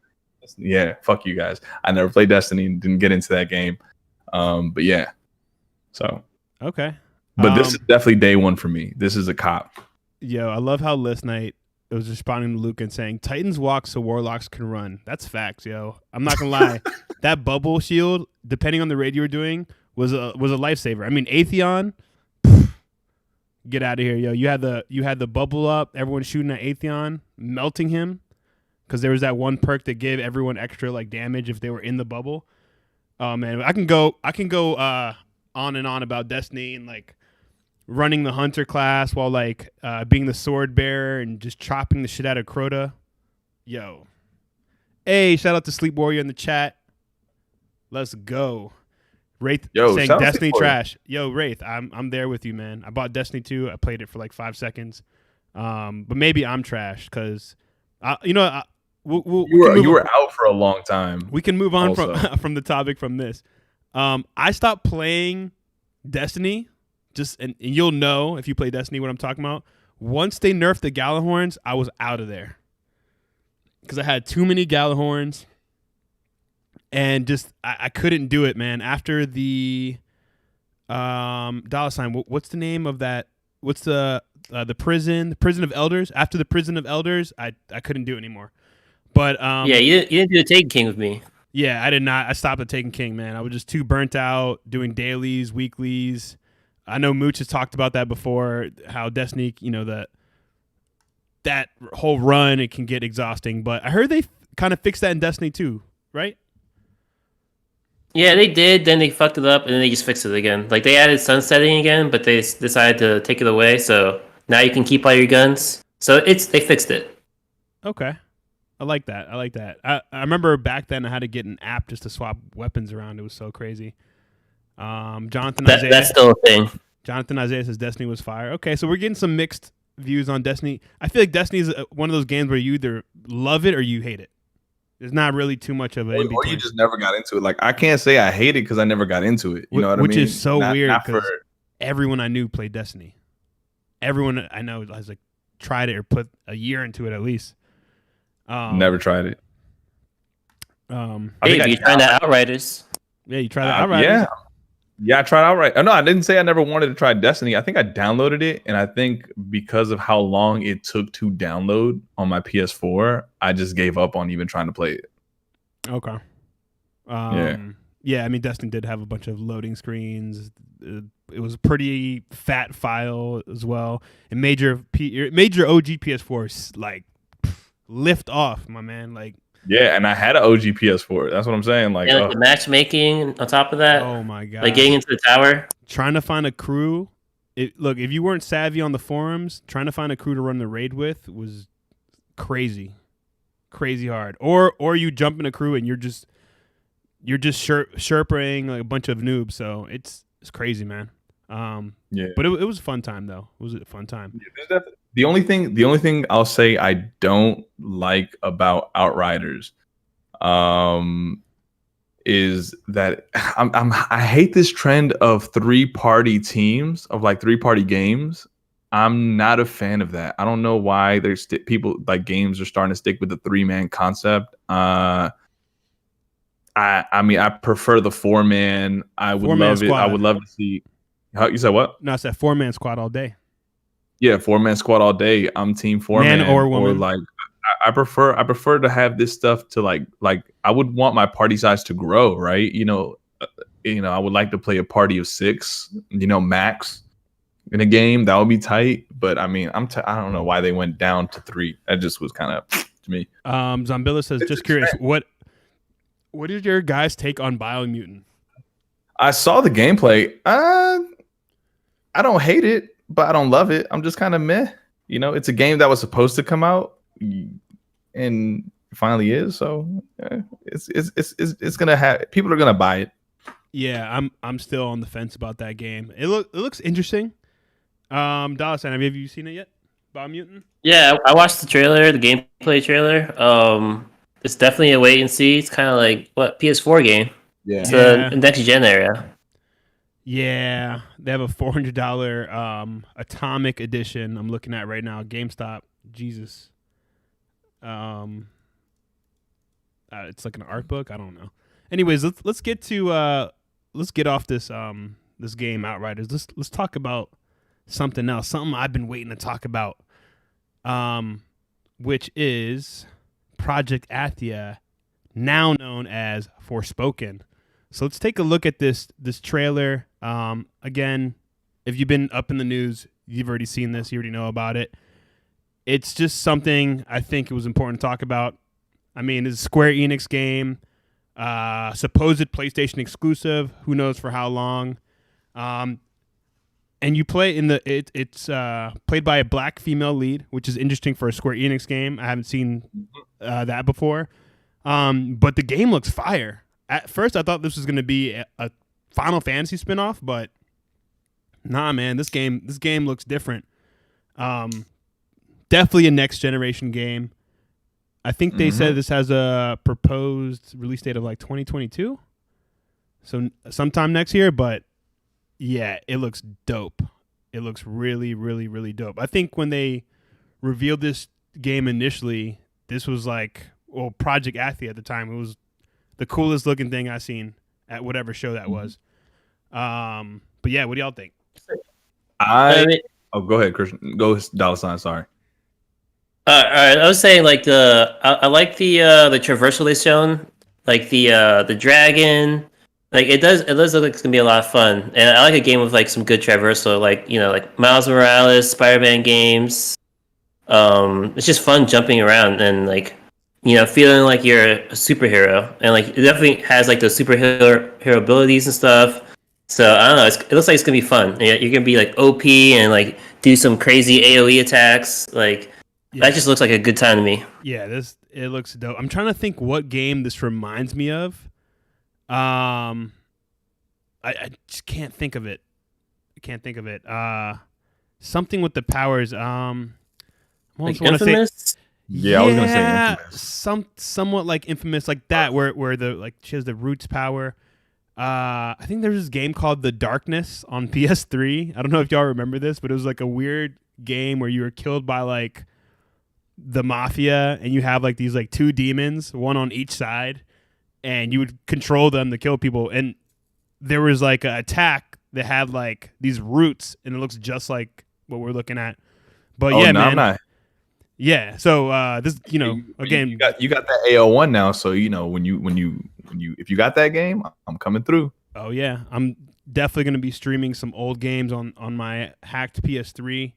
Speaker 3: Yeah, fuck you guys. I never played Destiny and didn't get into that game. But yeah. So
Speaker 1: okay.
Speaker 3: But this is definitely day one for me. This is a cop.
Speaker 1: Yo, I love how List Night was responding to Luke and saying, Titans walk so warlocks can run. That's facts, yo. I'm not gonna lie. That bubble shield, depending on the raid you were doing, was a lifesaver. I mean, Atheon, get out of here, yo. You had the bubble up, everyone shooting at Atheon, melting him, because there was that one perk that gave everyone extra like damage if they were in the bubble. Oh man, I can go on and on about Destiny and like running the hunter class while like being the sword bearer and just chopping the shit out of Crota. Yo. Hey, shout out to Sleep Warrior in the chat. Let's go. Wraith saying Destiny trash. Yo, Wraith, I'm there with you, man. I bought Destiny 2. I played it for like 5 seconds. But maybe I'm trash because you
Speaker 3: were out for a long time.
Speaker 1: We can move on from the topic from this. I stopped playing Destiny, and you'll know if you play Destiny what I'm talking about. Once they nerfed the Galahorns, I was out of there because I had too many Galahorns, and just I couldn't do it, man. After the $, what's the name of that? What's the prison? The Prison of Elders. After the Prison of Elders, I couldn't do it anymore. But
Speaker 2: yeah, you didn't do a Taken King with me.
Speaker 1: Yeah, I did not. I stopped at Taken King, man. I was just too burnt out doing dailies, weeklies. I know Mooch has talked about that before, how Destiny, that whole run, it can get exhausting. But I heard they kind of fixed that in Destiny 2, right?
Speaker 2: Yeah, they did. Then they fucked it up, and then they just fixed it again. Like, they added sunsetting again, but they decided to take it away. So now you can keep all your guns. So they fixed it.
Speaker 1: Okay. I like that. I remember back then I had to get an app just to swap weapons around. It was so crazy. Jonathan Isaiah.
Speaker 2: That's still a thing.
Speaker 1: Jonathan Isaiah says Destiny was fire. Okay, so we're getting some mixed views on Destiny. I feel like Destiny is one of those games where you either love it or you hate it. There's not really too much of it.
Speaker 3: Or you just never got into it. Like, I can't say I hate it because I never got into it. You know what I mean?
Speaker 1: Which is so weird because everyone I knew played Destiny. Everyone I know has like tried it or put a year into it at least.
Speaker 3: Never tried it.
Speaker 2: Hey, you tried that Outriders?
Speaker 1: Yeah, you tried that Outriders.
Speaker 3: Yeah, I tried Outriders. No, I didn't say I never wanted to try Destiny. I think I downloaded it, and I think because of how long it took to download on my PS4, I just gave up on even trying to play it.
Speaker 1: Okay. Yeah. I mean, Destiny did have a bunch of loading screens. It was a pretty fat file as well. And major OG PS4 like lift off, my man. Like,
Speaker 3: yeah, and I had an OG PS4. That's what I'm saying. Like,
Speaker 2: the matchmaking on top of that.
Speaker 1: Oh my god!
Speaker 2: Like getting into the tower,
Speaker 1: trying to find a crew. Look, if you weren't savvy on the forums, trying to find a crew to run the raid with was crazy hard. Or you jump in a crew and you're just sherping like a bunch of noobs. So it's crazy, man. Yeah, but it was a fun time though. It was a fun time.
Speaker 3: Yeah, the only thing I'll say I don't like about Outriders, is that I hate this trend of 3-party teams, of like 3-party games. I'm not a fan of that. I don't know why there's people like games are starting to stick with the 3-man concept. I mean, I prefer the 4-man. I would love it. I would love to see. You said what?
Speaker 1: No, I said 4-man squad all day.
Speaker 3: Yeah, 4-man squad all day. I'm team 4-man,
Speaker 1: man or woman.
Speaker 3: Or like, I prefer to have this stuff to like I would want my party size to grow, right? I would like to play a party of 6, max in a game. That would be tight. But I mean, I don't know why they went down to 3. That just was kind of to me.
Speaker 1: Zombilla says, just curious, what is your guys' take on Biomutant?
Speaker 3: I saw the gameplay. I don't hate it, but I don't love it. I'm just kind of meh. It's a game that was supposed to come out, and finally is. So it's gonna have people are gonna buy it.
Speaker 1: Yeah, I'm still on the fence about that game. It looks interesting. $, have you seen it yet? Biomutant?
Speaker 2: Yeah, I watched the trailer, the gameplay trailer. It's definitely a wait and see. It's kind of like PS4 game.
Speaker 3: Yeah,
Speaker 2: it's a next gen area.
Speaker 1: Yeah, they have a $400 Atomic edition. I'm looking at right now. GameStop. Jesus. It's like an art book. I don't know. Anyways, let's get to let's get off this this game Outriders. Let's talk about something else. Something I've been waiting to talk about. Which is Project Athia, now known as Forspoken. So let's take a look at this trailer. Again, if you've been up in the news, you've already seen this. You already know about it. It's just something I think it was important to talk about. I mean, it's a Square Enix game, supposed PlayStation exclusive. Who knows for how long? And you play in the it's played by a black female lead, which is interesting for a Square Enix game. I haven't seen that before. But the game looks fire. At first, I thought this was going to be a Final Fantasy spinoff, but nah, man, this game looks different. Definitely a next generation game. I think they said this has a proposed release date of like 2022, so sometime next year. But yeah, it looks dope. It looks really, really, really dope. I think when they revealed this game initially, this was like, well, Project Athia at the time. It was the coolest looking thing I've seen at whatever show that was. But yeah, what do y'all think?
Speaker 3: Go ahead, Christian. Go Dollar Sign. Sorry.
Speaker 2: All right, I was saying like I like the traversal they shown, like the dragon. Like it does look like it's gonna be a lot of fun, and I like a game with like some good traversal, like like Miles Morales, Spider-Man games. It's just fun jumping around and like feeling like you're a superhero, and like it definitely has like those superhero abilities and stuff. So I don't know, it looks like it's gonna be fun. You're gonna be like OP and like do some crazy AOE attacks. Like that just looks like a good time to me.
Speaker 1: Yeah, it looks dope. I'm trying to think what game this reminds me of. I just can't think of it. Something with the powers. I
Speaker 2: like Infamous?
Speaker 3: Yeah, I was gonna say Infamous.
Speaker 1: Somewhat like Infamous, like that, where the like she has the roots power. I think there's this game called The Darkness on PS3. I don't know if y'all remember this, but it was like a weird game where you were killed by like the mafia, and you have like these like two demons, one on each side, and you would control them to kill people. And there was like an attack that had like these roots, and it looks just like what we're looking at. But yeah, man. I'm not. Yeah, so this, again,
Speaker 3: you got that AO1 now, so when you if you got that game, I'm coming through.
Speaker 1: Oh yeah, I'm definitely gonna be streaming some old games on my hacked PS3.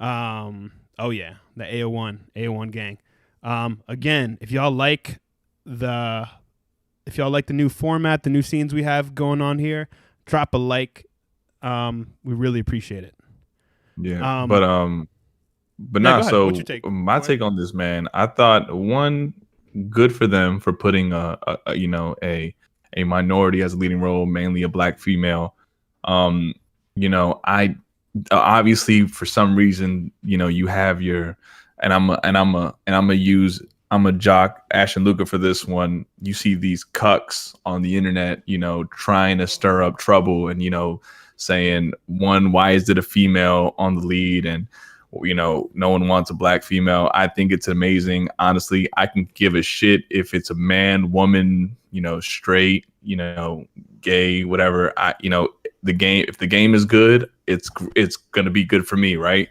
Speaker 1: Oh yeah, the AO1 gang. Again, if y'all like the new format, the new scenes we have going on here, drop a like. We really appreciate it.
Speaker 3: Yeah, but nah. So my take on this, man, I thought one, good for them for putting a minority as a leading role, mainly a black female. I obviously for some reason, you have your, and I'm a jock Ash and Luca for this one. You see these cucks on the internet, trying to stir up trouble and saying, one, why is it a female on the lead, and no one wants a black female. I think it's amazing. Honestly, I can give a shit if it's a man, woman, straight, gay, whatever. The game, if the game is good, it's going to be good for me. Right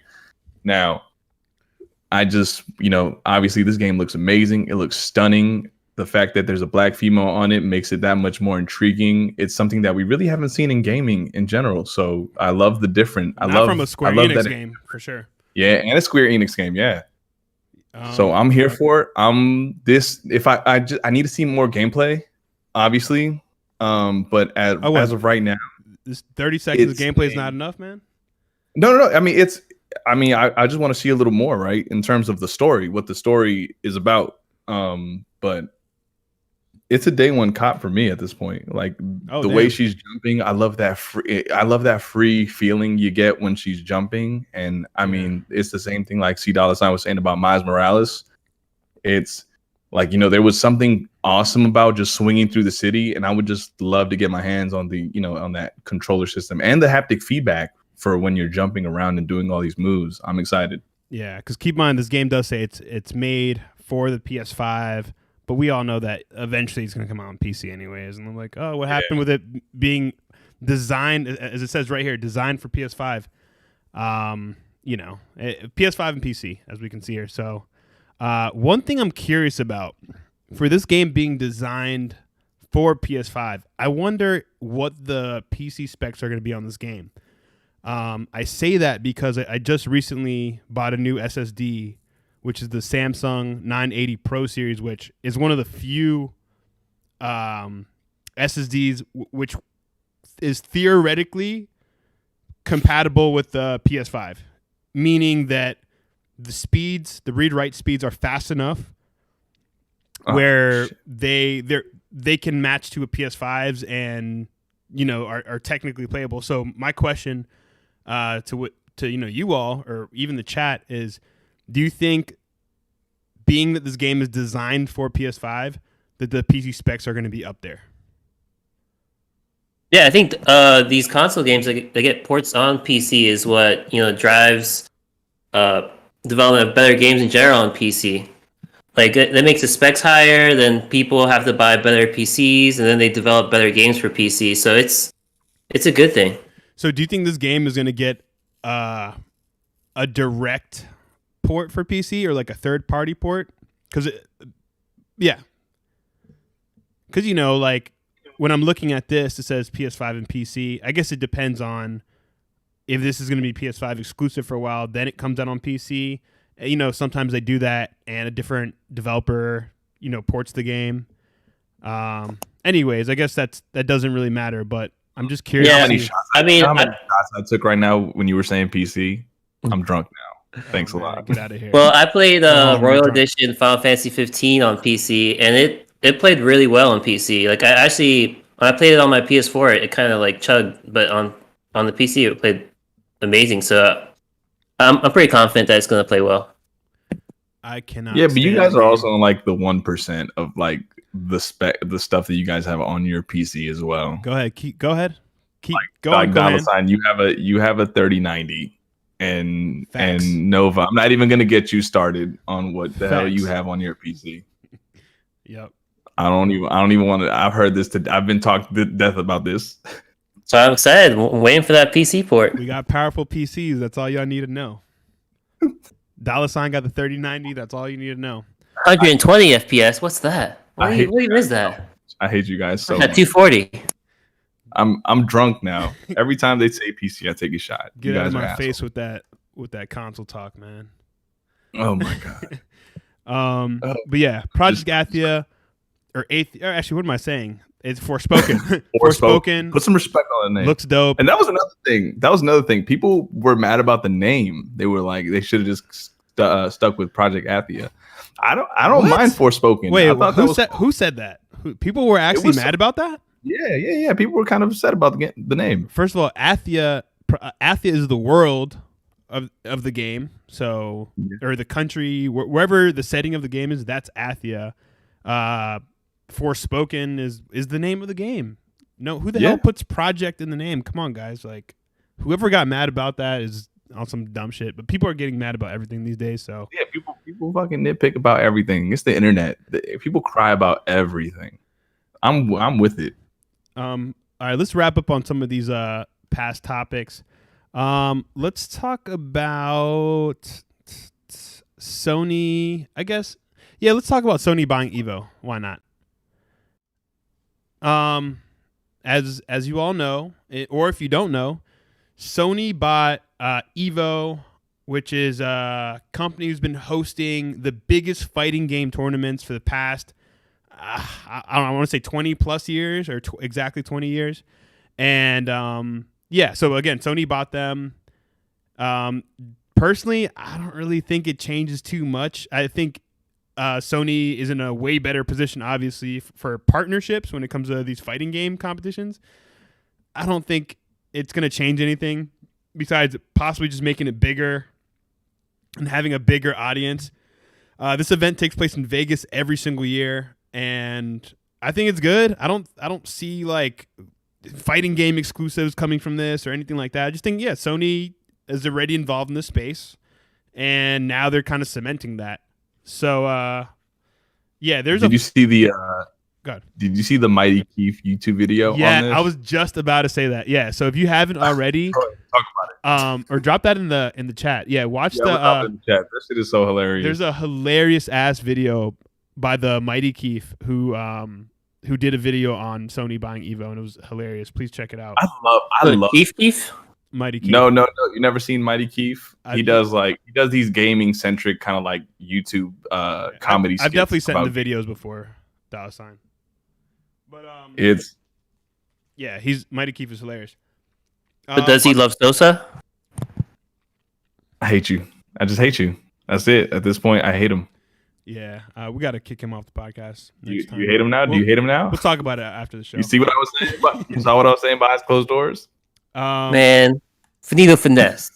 Speaker 3: now, I just, obviously this game looks amazing. It looks stunning. The fact that there's a black female on it makes it that much more intriguing. It's something that we really haven't seen in gaming in general. So I love the different.
Speaker 1: Not from a Square Enix game for sure.
Speaker 3: Yeah, and a Square Enix game, yeah. So I'm here for it. I need to see more gameplay, obviously. But as of right now,
Speaker 1: this 30 seconds of gameplay is not enough, man.
Speaker 3: No. I mean, I just want to see a little more, right, in terms of the story, what the story is about. But it's a day one cop for me at this point. Like way she's jumping, I love that free feeling you get when she's jumping. And I mean, it's the same thing like C-Dolla was saying about Miles Morales. It's like, there was something awesome about just swinging through the city, and I would just love to get my hands on the, on that controller system and the haptic feedback for when you're jumping around and doing all these moves. I'm excited.
Speaker 1: Yeah, because keep in mind, this game does say it's made for the PS5, but we all know that eventually it's going to come out on PC anyways. And I'm like, oh, what happened with it being designed, as it says right here, designed for PS5? PS5 and PC, as we can see here. So one thing I'm curious about, for this game being designed for PS5, I wonder what the PC specs are going to be on this game. I say that because I just recently bought a new SSD, which is the Samsung 980 Pro series, which is one of the few SSDs which is theoretically compatible with the PS5, meaning that the read-write speeds are fast enough where they can match to a PS5's and are technically playable. So my question to you all, or even the chat, is, do you think, being that this game is designed for PS5, that the PC specs are going to be up there?
Speaker 2: Yeah, I think these console games that get ports on PC is what drives development of better games in general on PC. Like, that makes the specs higher, then people have to buy better PCs, and then they develop better games for PC. So it's a good thing.
Speaker 1: So do you think this game is going to get a direct port for PC, or like a third-party port? Because like, when I'm looking at this, it says PS5 and PC. I guess it depends on if this is going to be PS5 exclusive for a while, then it comes out on PC. Sometimes they do that, and a different developer, ports the game. Anyways, I guess that doesn't really matter, but I'm just curious.
Speaker 2: Yeah,
Speaker 3: how many shots I took right now when you were saying PC? I'm drunk now. Thanks a lot.
Speaker 1: Get out of here.
Speaker 2: Well, I played Royal Edition Final Fantasy 15 on PC, and it played really well on PC. Like, when I played it on my PS4, it kind of like chugged, but on the PC it played amazing. So I'm pretty confident that it's going to play well.
Speaker 1: I cannot.
Speaker 3: Yeah, but you guys are also on like the 1% of like the stuff that you guys have on your PC as well.
Speaker 1: Go ahead. Keep going.
Speaker 3: Like Dollar Sign, you have a 3090 and Nova. I'm not even going to get you started on what the hell you have on your PC.
Speaker 1: Yep.
Speaker 3: I don't even want to. I've heard this. I've been talked to death about this.
Speaker 2: So I'm excited. I'm waiting for that PC port.
Speaker 1: We got powerful PCs. That's all y'all need to know. Dollar Sign got the 3090. That's all you need to know.
Speaker 2: 120 FPS. What's that? What even is that?
Speaker 3: I hate you guys so
Speaker 2: At
Speaker 3: much.
Speaker 2: 240.
Speaker 3: I'm drunk now. Every time they say PC, I take a shot.
Speaker 1: Get out of my face with that console talk, man.
Speaker 3: Oh my god.
Speaker 1: But yeah, Project Athia, or actually, what am I saying? It's Forspoken.
Speaker 3: Forspoken. Put some respect on the name.
Speaker 1: Looks dope.
Speaker 3: And that was another thing. People were mad about the name. They were like, they should have just stuck with Project Athia. I don't mind Forspoken.
Speaker 1: Wait, who said that? People were actually mad about that?
Speaker 3: Yeah. People were kind of upset about the name.
Speaker 1: First of all, Athia is the world of the game. So, or the country, wherever the setting of the game is, that's Athia. Forspoken is the name of the game. No, who the hell puts project in the name? Come on, guys. Like, whoever got mad about that is on some dumb shit. But people are getting mad about everything these days. So
Speaker 3: yeah, people fucking nitpick about everything. It's the internet. People cry about everything. I'm with it.
Speaker 1: All right, let's wrap up on some of these past topics. Let's talk about Sony, I guess. Yeah, let's talk about Sony buying Evo. Why not? As you all know, or if you don't know, Sony bought Evo, which is a company who's been hosting the biggest fighting game tournaments for the past, I want to say 20 plus years, or exactly 20 years. And so again, Sony bought them. Personally, I don't really think it changes too much. I think Sony is in a way better position, obviously, for partnerships when it comes to these fighting game competitions. I don't think it's going to change anything besides possibly just making it bigger and having a bigger audience. This event takes place in Vegas every single year, and I think it's good. I don't see like fighting game exclusives coming from this or anything like that. I just think, Sony is already involved in this space, and now they're kind of cementing that. So, Yeah, there's
Speaker 3: Did you see the
Speaker 1: God.
Speaker 3: Did you see the Mighty Keith YouTube video on this?
Speaker 1: I was just about to say that. Yeah, so if you haven't already,
Speaker 3: talk about it.
Speaker 1: Or drop that in the chat. Yeah, watch
Speaker 3: in the chat. That shit is so hilarious.
Speaker 1: There's a hilarious ass video by the Mighty Keith who did a video on Sony buying Evo, and it was hilarious. Please check it out.
Speaker 3: I love
Speaker 2: Keith.
Speaker 3: Mighty Keith. No, you never seen Mighty Keith? He does these gaming centric kind of like YouTube comedy.
Speaker 1: I've definitely sent the videos before. $. But
Speaker 3: it's
Speaker 1: Mighty Keith is hilarious.
Speaker 2: But does he love Sosa?
Speaker 3: I hate you. I just hate you. That's it. At this point, I hate him.
Speaker 1: Yeah, we got to kick him off the podcast.
Speaker 3: You hate him now? Do you hate him now?
Speaker 1: We'll talk about it after the show.
Speaker 3: You see what I was saying? You saw what I was saying behind closed doors?
Speaker 2: Man, finito finesse.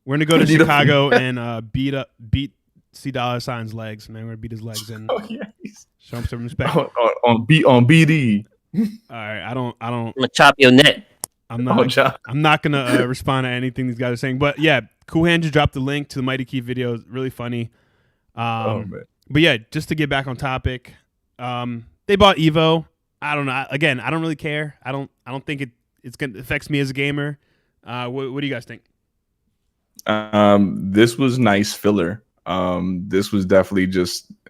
Speaker 1: We're gonna go to Chicago and beat C-Dolla Sign's legs. Man, we're gonna beat his legs and show him some respect.
Speaker 3: on BD.
Speaker 1: All right, I don't.
Speaker 2: I'm gonna chop your neck.
Speaker 1: I'm not gonna respond to anything these guys are saying. But yeah, CoolHand just dropped the link to the Mighty Keith video. It's really funny. But yeah, just to get back on topic, they bought Evo. I don't know. Again, I don't really care. I don't think it's gonna affects me as a gamer. What do you guys think?
Speaker 3: This was nice filler. This was definitely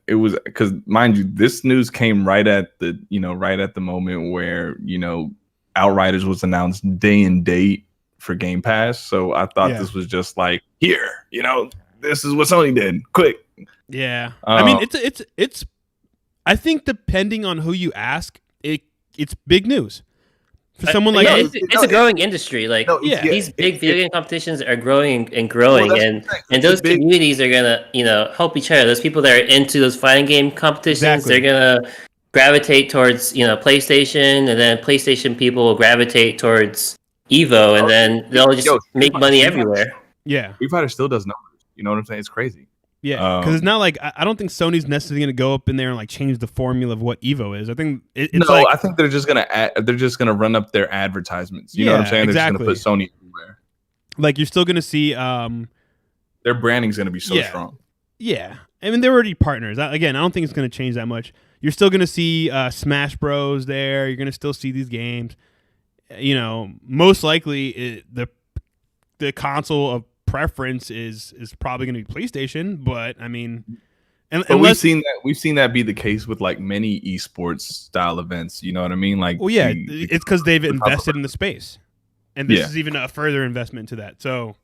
Speaker 3: it was because, mind you, this news came right at the moment where Outriders was announced day and date for Gamepass. So I thought this was just like, here, this is what Sony did. Quick.
Speaker 1: Yeah. I mean, it's I think depending on who you ask, it's big news. For someone like
Speaker 2: it's a growing industry. These big video game competitions are growing and growing, and those communities are gonna help each other. Those people that are into those fighting game competitions, they're gonna gravitate towards PlayStation, and then PlayStation people will gravitate towards Evo, and then they'll just make money everywhere.
Speaker 1: Yeah,
Speaker 3: Street Fighter still does numbers. You know what I'm saying? It's crazy.
Speaker 1: Yeah, because it's not like I don't think Sony's necessarily going to go up in there and like change the formula of what Evo is. I think
Speaker 3: I think they're just gonna run up their advertisements. You know what I'm saying?
Speaker 1: Exactly.
Speaker 3: They're just gonna put Sony everywhere.
Speaker 1: Like you're still gonna see
Speaker 3: their branding's gonna be so strong.
Speaker 1: Yeah, I mean they're already partners. Again, I don't think it's gonna change that much. You're still gonna see Smash Bros. There. You're gonna still see these games. Most likely the console of preference is probably going to be PlayStation, but I mean,
Speaker 3: we've seen that be the case with like many esports style events. You know what I mean? Like,
Speaker 1: well, yeah, it's because they've invested in the space, and this is even a further investment to that. So,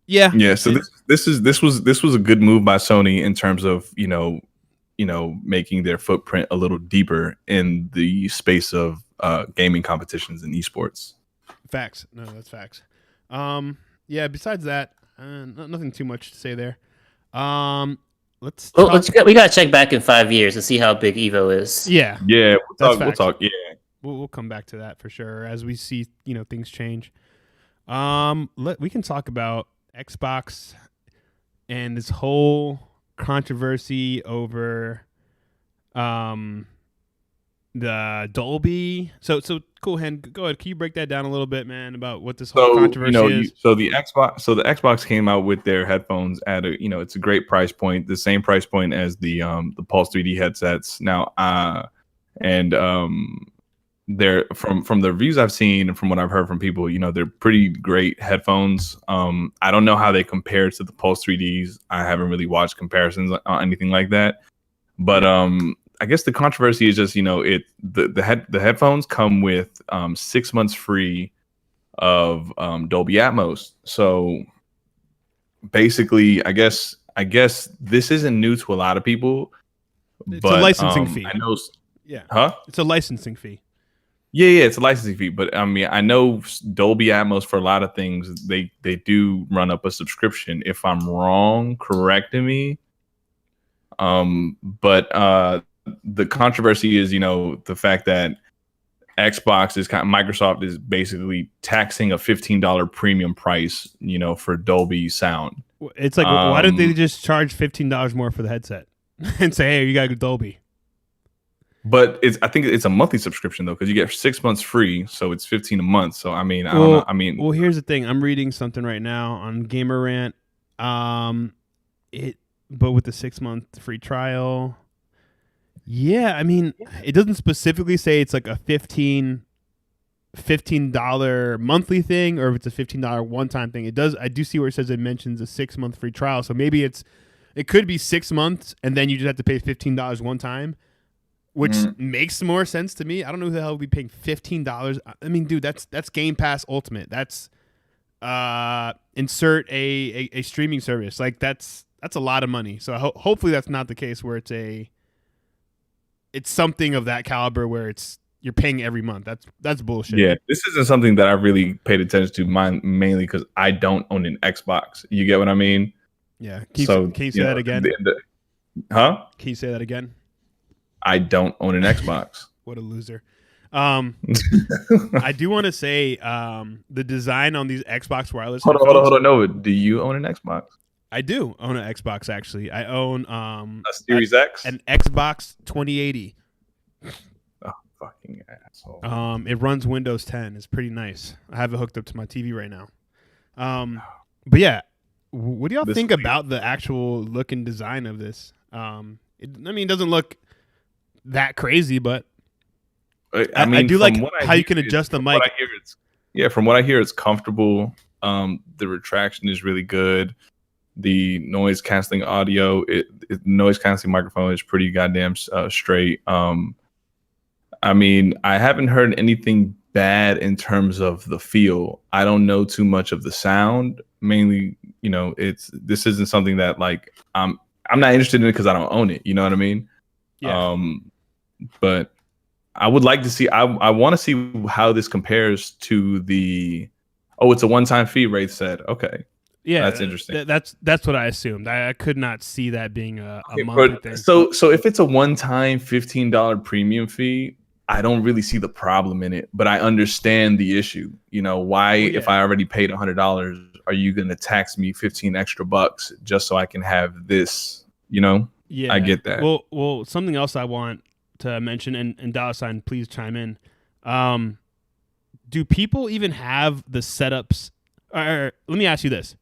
Speaker 1: yeah.
Speaker 3: So this was a good move by Sony in terms of making their footprint a little deeper in the space of gaming competitions and esports.
Speaker 1: Facts. No, that's facts. Yeah. Besides that, nothing too much to say there.
Speaker 2: We gotta check back in 5 years and see how big Evo is.
Speaker 1: Yeah.
Speaker 3: Yeah. We'll talk. Yeah.
Speaker 1: We'll come back to that for sure as we see things change. We can talk about Xbox and this whole controversy over the Dolby. So CoolHand, go ahead. Can you break that down a little bit, man, about what this whole controversy is?
Speaker 3: So the Xbox came out with their headphones at it's a great price point, the same price point as the Pulse 3D headsets. Now, they're from the reviews I've seen and from what I've heard from people, they're pretty great headphones. I don't know how they compare to the Pulse 3Ds. I haven't really watched comparisons on anything like that, but I guess the controversy is just the headphones come with 6 months free of Dolby Atmos. So basically, I guess this isn't new to a lot of people.
Speaker 1: It's a licensing fee.
Speaker 3: I know.
Speaker 1: Yeah.
Speaker 3: Huh?
Speaker 1: It's a licensing fee.
Speaker 3: Yeah, it's a licensing fee. But I mean, I know Dolby Atmos for a lot of things. They do run up a subscription. If I'm wrong, correct me. But the controversy is, the fact that Microsoft is basically taxing a $15 premium price, for Dolby sound.
Speaker 1: It's like, why don't they just charge $15 more for the headset and say, hey, you got to go Dolby?
Speaker 3: But I think it's a monthly subscription though, because you get 6 months free, so it's $15 a month. So I mean, I don't know. I mean,
Speaker 1: well, here's the thing. I'm reading something right now on Gamer Rant. But with the 6 month free trial. Yeah, I mean, it doesn't specifically say it's like a $15 monthly thing or if it's a $15 one-time thing. It does. I do see where it says it mentions a 6-month free trial. So maybe it could be 6 months and then you just have to pay $15 one time, which makes more sense to me. I don't know who the hell would be paying $15. I mean, dude, that's Gamepass Ultimate. That's insert a streaming service. Like that's a lot of money. So hopefully that's not the case where it's something of that caliber where you're paying every month. That's bullshit.
Speaker 3: Yeah, this isn't something that I really paid attention to. Mine mainly because I don't own an Xbox. You get what I mean?
Speaker 1: Yeah. Can you say that again?
Speaker 3: Huh?
Speaker 1: Can you say that again?
Speaker 3: I don't own an Xbox.
Speaker 1: What a loser. I do want to say the design on these Xbox wireless.
Speaker 3: Hold on. No, do you own an Xbox?
Speaker 1: I do own an Xbox. Actually, I own
Speaker 3: a Series X,
Speaker 1: an Xbox 2080.
Speaker 3: Oh, fucking asshole.
Speaker 1: It runs Windows 10. It's pretty nice. I have it hooked up to my TV right now. But yeah, what do y'all think about the actual look and design of this? It doesn't look that crazy, but I do like how you can adjust the mic.
Speaker 3: From what I hear, it's comfortable. The retraction is really good. The noise canceling audio, noise canceling microphone is pretty goddamn straight. I mean, I haven't heard anything bad in terms of the feel. I don't know too much of the sound. Mainly, this isn't something that like I'm not interested in it because I don't own it. You know what I mean?
Speaker 1: Yeah.
Speaker 3: But I would like to see. I want to see how this compares to the. Oh, it's a one-time fee. Ray said, "Okay,
Speaker 1: yeah,
Speaker 3: that's interesting."
Speaker 1: That's what I assumed. I could not see that being a monthly thing.
Speaker 3: So if it's a one-time $15 premium fee, I don't really see the problem in it. But I understand the issue. Why? If I already paid $100, are you going to tax me 15 extra bucks just so I can have this? Yeah, I get that.
Speaker 1: Well, something else I want to mention, and $, please chime in. Do people even have the setups? Or let me ask you this: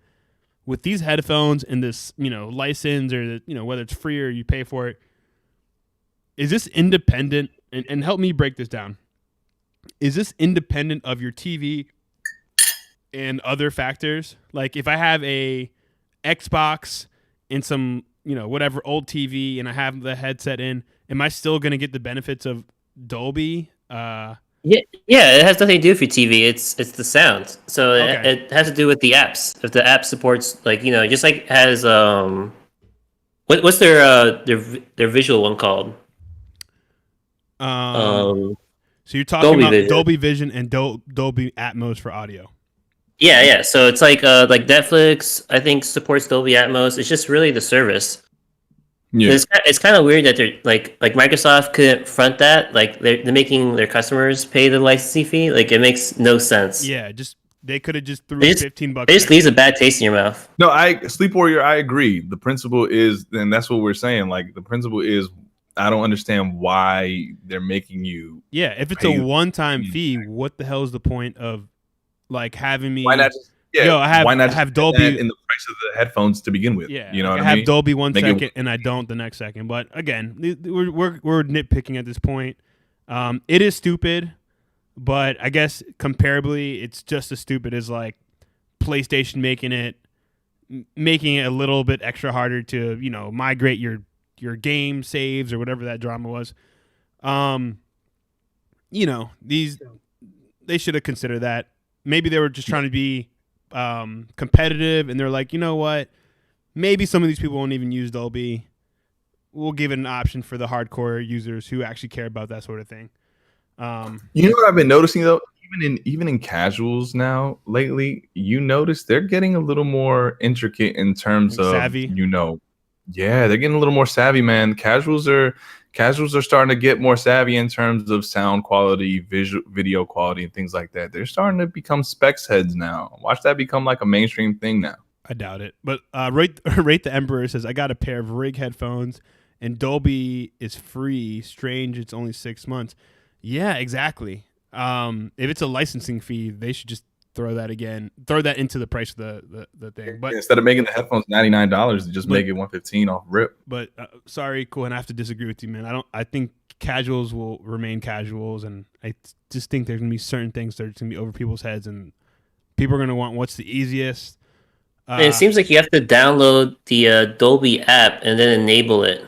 Speaker 1: with these headphones and this, license, or whether it's free or you pay for it, is this independent? And help me break this down. Is this independent of your TV and other factors? Like if I have a Xbox and some, whatever old TV, and I have the headset in, am I still going to get the benefits of Dolby?
Speaker 2: Yeah, it has nothing to do with your TV. It's the sound. So it has to do with the apps. If the app supports, just like has what's their visual one called?
Speaker 1: So you're talking about Dolby Vision and Dolby Atmos for audio.
Speaker 2: Yeah. So it's like Netflix, I think, supports Dolby Atmos. It's just really the service. Yeah. It's kind of weird that they're like Microsoft couldn't front that. Like they're making their customers pay the licensing fee. Like it makes no sense.
Speaker 1: Yeah, they could have just threw $15.
Speaker 2: It just leaves a bad taste in your mouth.
Speaker 3: No, Sleep Warrior, I agree. The principle is, and that's what we're saying. Like the principle is, I don't understand why they're making you.
Speaker 1: Yeah, if it's a one-time fee, what the hell is the point of like having me?
Speaker 3: Why not just? Yeah, why not have Dolby in the price of the headphones to begin with?
Speaker 1: Yeah,
Speaker 3: you know what I
Speaker 1: have
Speaker 3: mean?
Speaker 1: Dolby one second and I don't the next second. But again, we're nitpicking at this point. It is stupid, but I guess comparably, it's just as stupid as like PlayStation making it a little bit extra harder to migrate your game saves or whatever that drama was. They should have considered that. Maybe they were just trying to be competitive, and they're like, you know what? Maybe some of these people won't even use Dolby. We'll give it an option for the hardcore users who actually care about that sort of thing.
Speaker 3: You know what I've been noticing though, even in casuals now lately, you notice they're getting a little more intricate in terms of
Speaker 1: savvy.
Speaker 3: Yeah, they're getting a little more savvy, man. Casuals are starting to get more savvy in terms of sound quality, video quality, and things like that. They're starting to become specs heads now. Watch that become like a mainstream thing now.
Speaker 1: I doubt it. But Rate the Emperor says, I got a pair of Rig headphones, and Dolby is free. Strange, it's only 6 months. Yeah, exactly. If it's a licensing fee, they should just throw that into the price of the thing. But
Speaker 3: instead of making the headphones $99, just make it $115 off rip.
Speaker 1: But sorry, cool, and I have to disagree with you, man. I think casuals will remain casuals, and I just think there's gonna be certain things that are gonna be over people's heads, and people are gonna want what's the easiest.
Speaker 2: It seems like you have to download the Dolby app and then enable it.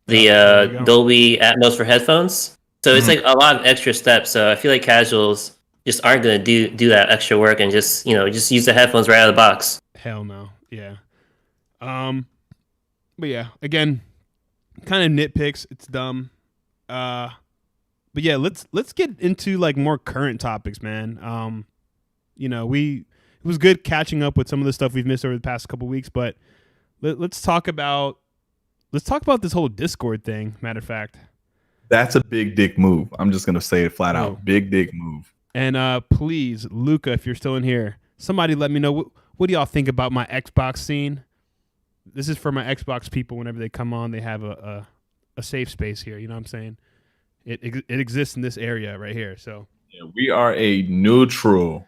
Speaker 2: The Dolby Atmos for headphones. So it's like a lot of extra steps. So I feel like casuals just aren't going to do that extra work and just use the headphones right out of the box.
Speaker 1: Hell no. Yeah. But yeah, again, kind of nitpicks. It's dumb. But yeah, let's get into like more current topics, man. It was good catching up with some of the stuff we've missed over the past couple weeks, but let's talk about this whole Discord thing. Matter of fact,
Speaker 3: that's a big dick move. I'm just gonna say it flat out. Big dick move.
Speaker 1: And please, Luca, if you're still in here, somebody let me know what do y'all think about my Xbox scene. This is for my Xbox people. Whenever they come on, they have a safe space here. You know what I'm saying? It exists in this area right here. So
Speaker 3: yeah, we are a neutral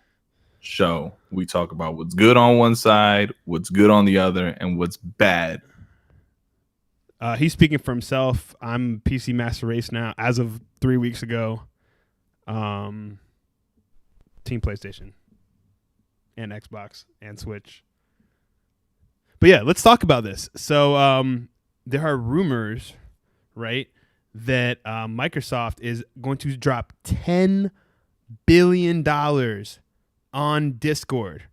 Speaker 3: show. We talk about what's good on one side, what's good on the other, and what's bad.
Speaker 1: He's speaking for himself. I'm PC Master Race now, as of 3 weeks ago. Team PlayStation and Xbox and Switch. But yeah, let's talk about this. So there are rumors, right, that Microsoft is going to drop $10 billion on Discord.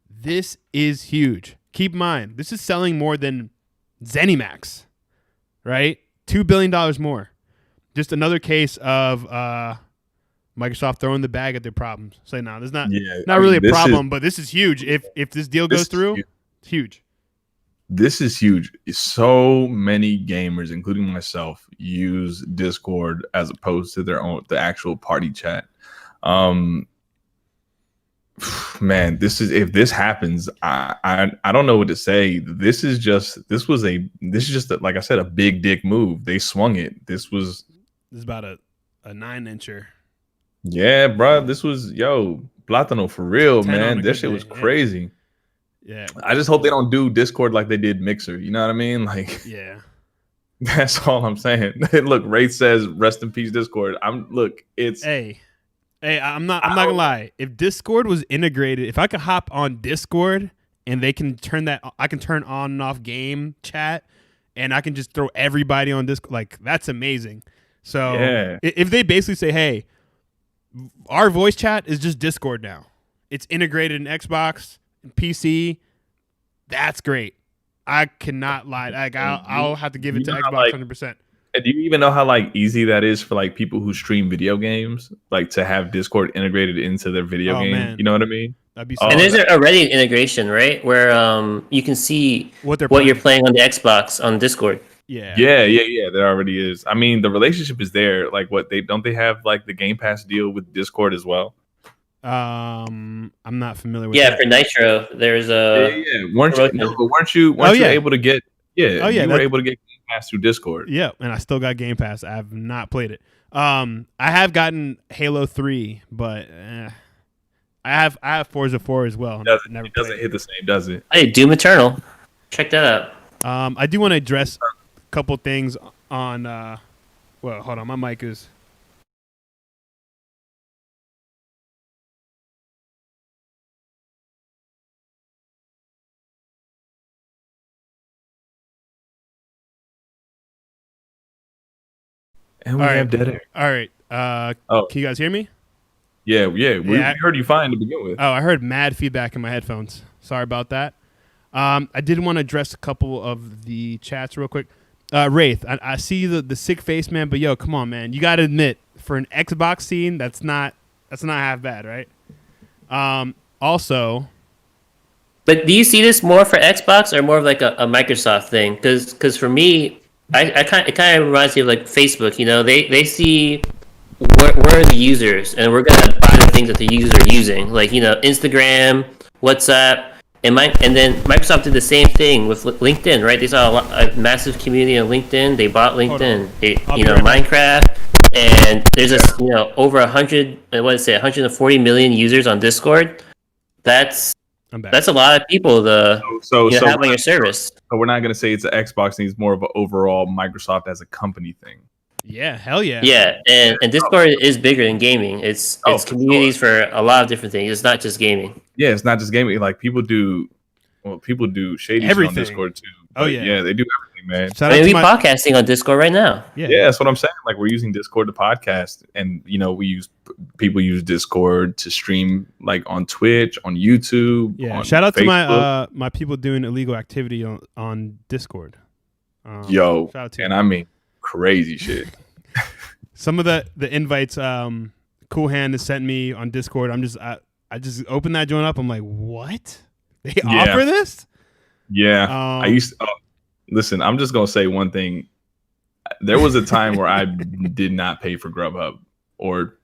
Speaker 1: This is huge. Keep in mind, this is selling more than ZeniMax, right? $2 billion more. Just another case of Microsoft throwing the bag at their problems. Say, no, there's not really a problem, but this is huge. If this deal goes through, it's huge.
Speaker 3: This is huge. So many gamers, including myself, use Discord as opposed to the actual party chat. Man, if this happens, I don't know what to say. This is just like I said, a big dick move. They swung it. This is
Speaker 1: about a 9-incher.
Speaker 3: Yeah, bro. This was Platano for real, man. That shit was crazy.
Speaker 1: Yeah.
Speaker 3: I just hope they don't do Discord like they did Mixer. You know what I mean? Like,
Speaker 1: yeah.
Speaker 3: That's all I'm saying. Look, Wraith says, "Rest in peace, Discord."
Speaker 1: Hey, I'm not gonna lie. If Discord was integrated, if I could hop on Discord and they can I can turn on and off game chat, and I can just throw everybody on Discord. Like, that's amazing. So if they basically say, "Hey, our voice chat is just Discord now. It's integrated in Xbox and PC," that's great. I cannot lie. Like, I'll have to give it to Xbox 100%.
Speaker 3: Do you even know how easy that is for people who stream video games, to have Discord integrated into their video game? Man. You know what I mean?
Speaker 1: That'd be
Speaker 2: and there's already an integration, right? Where you can see what you're playing on the Xbox on Discord.
Speaker 1: Yeah.
Speaker 3: There already is. I mean, the relationship is there. Like, they have the Gamepass deal with Discord as well?
Speaker 1: I'm not familiar with that.
Speaker 2: Yeah, for Nitro, there's a
Speaker 3: weren't you able to get you were able to get Game Pass through Discord.
Speaker 1: Yeah, and I still got Game Pass. I have not played it. I have gotten Halo 3, but I have Forza 4 as well.
Speaker 3: It doesn't hit the same, does it?
Speaker 2: Hey, Doom Eternal. Check that
Speaker 1: out. I do want to address a couple things on hold on, my mic is
Speaker 3: and we have dead air.
Speaker 1: All right. Can you guys hear me?
Speaker 3: Yeah. We heard you fine to begin with.
Speaker 1: Oh, I heard mad feedback in my headphones. Sorry about that. I did want to address a couple of the chats real quick. Wraith, I see the sick face, man, but come on, man. You got to admit, for an Xbox scene, that's not half bad, right? Also,
Speaker 2: but do you see this more for Xbox or more of a Microsoft thing? Because for me, it kind of reminds me of Facebook. They see we're the users, and we're gonna buy the things that the users are using, Instagram, WhatsApp, and then Microsoft did the same thing with LinkedIn, right? They saw a massive community on LinkedIn. They bought LinkedIn. Minecraft, and there's over 140 million users on Discord. that's
Speaker 1: I'm back.
Speaker 2: That's a lot of people to have on your service.
Speaker 3: So we're not going to say it's an Xbox needs more of an overall Microsoft as a company thing.
Speaker 1: Yeah, hell yeah.
Speaker 2: Yeah, and Discord is bigger than gaming. It's communities for a lot of different things. It's not just gaming.
Speaker 3: Yeah, it's not just gaming. Like people do shady shit on Discord too. Yeah, they do everything, man.
Speaker 2: We're podcasting on Discord right now.
Speaker 3: Yeah, that's what I'm saying. Like we're using Discord to podcast, and people use Discord to stream like on Twitch, on YouTube.
Speaker 1: Yeah,
Speaker 3: on
Speaker 1: shout out
Speaker 3: Facebook.
Speaker 1: to my people doing illegal activity on Discord.
Speaker 3: Yo,
Speaker 1: shout out to
Speaker 3: and
Speaker 1: you.
Speaker 3: I mean crazy shit.
Speaker 1: Some of the invites Cool Hand has sent me on Discord. I just opened that joint up. I'm like, what? They offer this?
Speaker 3: Yeah, I used to. Listen, I'm just gonna say one thing. There was a time where I did not pay for Grubhub or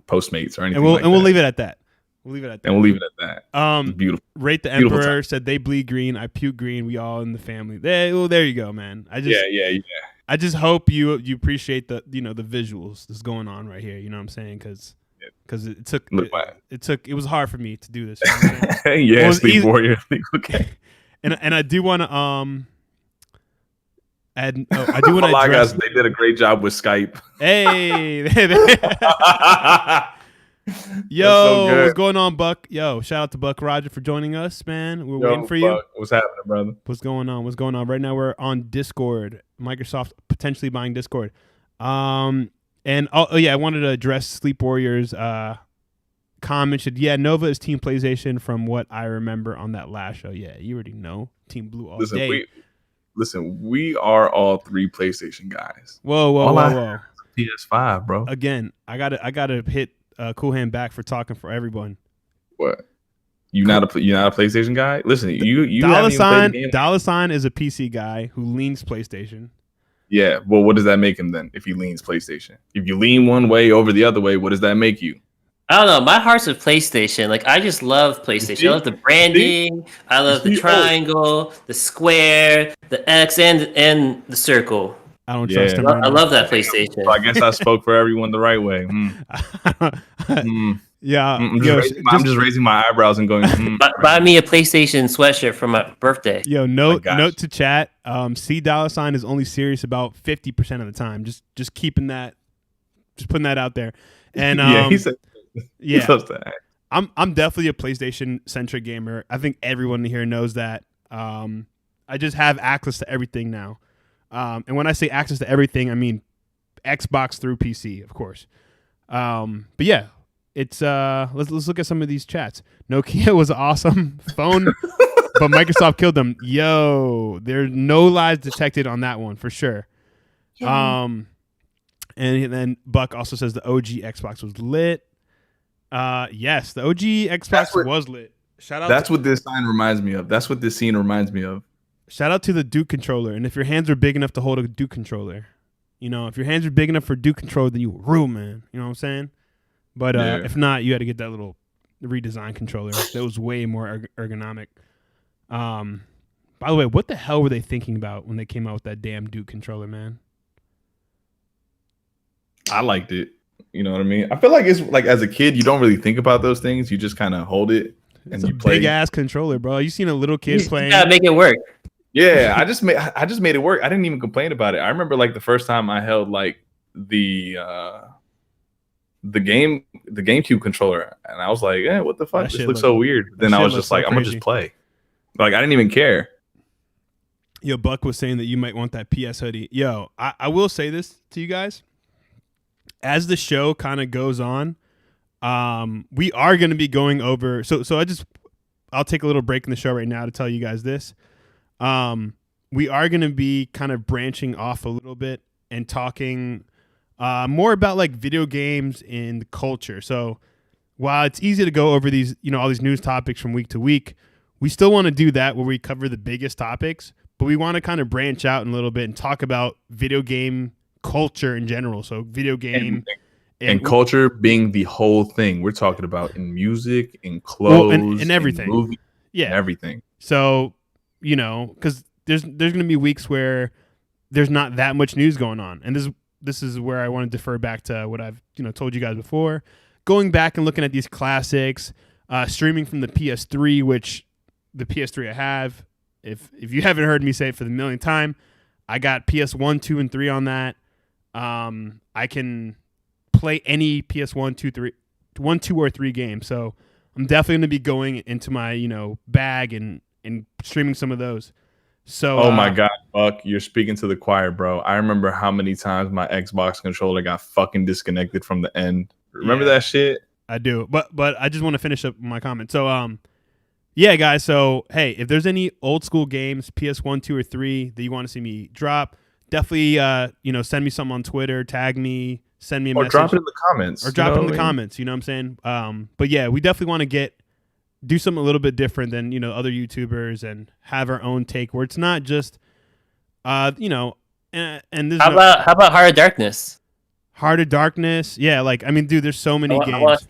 Speaker 3: Postmates or anything.
Speaker 1: We'll leave it at that. We'll leave it at that.
Speaker 3: And we'll leave it at that. Beautiful.
Speaker 1: Rate the Emperor said they bleed green. I puke green. We all in the family. There you go, man.
Speaker 3: Yeah.
Speaker 1: I just hope you appreciate the the visuals that's going on right here. You know what I'm saying? Because it was hard for me to do this. You know what I'm
Speaker 3: yeah, Sleep Warrior. Okay.
Speaker 1: And I do want to add. I do want to address.
Speaker 3: Guys, they did a great job with Skype.
Speaker 1: Hey. Yo, so what's going on, Buck? Yo, shout out to Buck Roger for joining us, man. We're waiting for you.
Speaker 3: What's happening, brother?
Speaker 1: What's going on? Right now we're on Discord. Microsoft potentially buying Discord. And I wanted to address Sleep Warriors comment. Nova is Team PlayStation from what I remember on that last show. Yeah, you already know. Team Blue all day.
Speaker 3: We are all three PlayStation guys.
Speaker 1: Whoa.
Speaker 3: PS5, bro.
Speaker 1: Again, I gotta hit Cool Hand back for talking for everyone.
Speaker 3: What? You're not a PlayStation guy? Listen, you
Speaker 1: Dollar Sign is a PC guy who leans PlayStation.
Speaker 3: Yeah, well, what does that make him then? If he leans PlayStation, if you lean one way over the other way, what does that make you?
Speaker 2: I don't know. My heart's with PlayStation. Like I just love PlayStation. I love the branding. I love the triangle, the square, the X, and the circle.
Speaker 1: I don't trust him.
Speaker 2: I love that PlayStation.
Speaker 3: So I guess I spoke for everyone the right way.
Speaker 1: Yeah,
Speaker 3: I'm just raising my eyebrows and going.
Speaker 2: Buy me a PlayStation sweatshirt for my birthday.
Speaker 1: Yo, note to chat. C-Dolla is only serious about 50% of the time. Just keeping that, just putting that out there. And
Speaker 3: he said,
Speaker 1: I'm definitely a PlayStation centric gamer. I think everyone here knows that. I just have access to everything now. And when I say access to everything, I mean Xbox through PC, of course. But yeah. It's let's look at some of these chats. Nokia was awesome phone, but Microsoft killed them. Yo, there's no lies detected on that one for sure. Yeah. And then Buck also says the OG Xbox was lit. Yes, the OG Xbox was lit. Shout out.
Speaker 3: That's what this sign reminds me of. That's what this scene reminds me of.
Speaker 1: Shout out to the Duke controller. And if your hands are big enough to hold a Duke controller, if your hands are big enough for Duke controller, then you rule, man. You know what I'm saying? But if not, you had to get that little redesigned controller. That was way more ergonomic. By the way, what the hell were they thinking about when they came out with that damn Duke controller, man?
Speaker 3: I liked it. You know what I mean? I feel like it's like as a kid, you don't really think about those things. You just kind of hold it and you play.
Speaker 1: Big ass controller, bro. You seen a little kid playing?
Speaker 2: You gotta make it work.
Speaker 3: Yeah, I just made it work. I didn't even complain about it. I remember like the first time I held like the GameCube controller, and I was like, what the fuck? This looks so weird. Then I was just like, I'm gonna just play. Like I didn't even care.
Speaker 1: Yo, Buck was saying that you might want that PS hoodie. Yo, I will say this to you guys. As the show kind of goes on, we are going to be going over. So I'll take a little break in the show right now to tell you guys this. We are going to be kind of branching off a little bit and talking more about like video games and culture. So while it's easy to go over these, all these news topics from week to week, we still want to do that where we cover the biggest topics, but we want to kind of branch out in a little bit and talk about video game culture in general. So video game
Speaker 3: and culture being the whole thing. We're talking about in music, in clothes,
Speaker 1: and everything.
Speaker 3: In movies, and everything.
Speaker 1: So, because there's going to be weeks where there's not that much news going on. And this is where I want to defer back to what I've told you guys before. going back and looking at these classics, streaming from the PS3, which the PS3 I have. If you haven't heard me say it for the millionth time, I got PS1, 2, and 3 on that. I can play any PS1, 2, 3, 1, 2, or 3 game. So I'm definitely going to be going into my, bag and streaming some of those. So,
Speaker 3: oh my God, Buck, you're speaking to the choir, bro. I remember how many times my Xbox controller got fucking disconnected from the end. Remember that shit?
Speaker 1: I do. But I just want to finish up my comment. So, yeah, guys. So, hey, if there's any old school games, PS1, 2, or 3 that you want to see me drop, definitely, send me something on Twitter, tag me, send me a message.
Speaker 3: Or drop it in the comments.
Speaker 1: Or drop it in the comments, you know what I'm saying? But yeah, we definitely want to do something a little bit different than, other YouTubers and have our own take where it's not just, and this
Speaker 2: how about Heart of Darkness?
Speaker 1: Heart of Darkness. Yeah. Dude, there's so many games.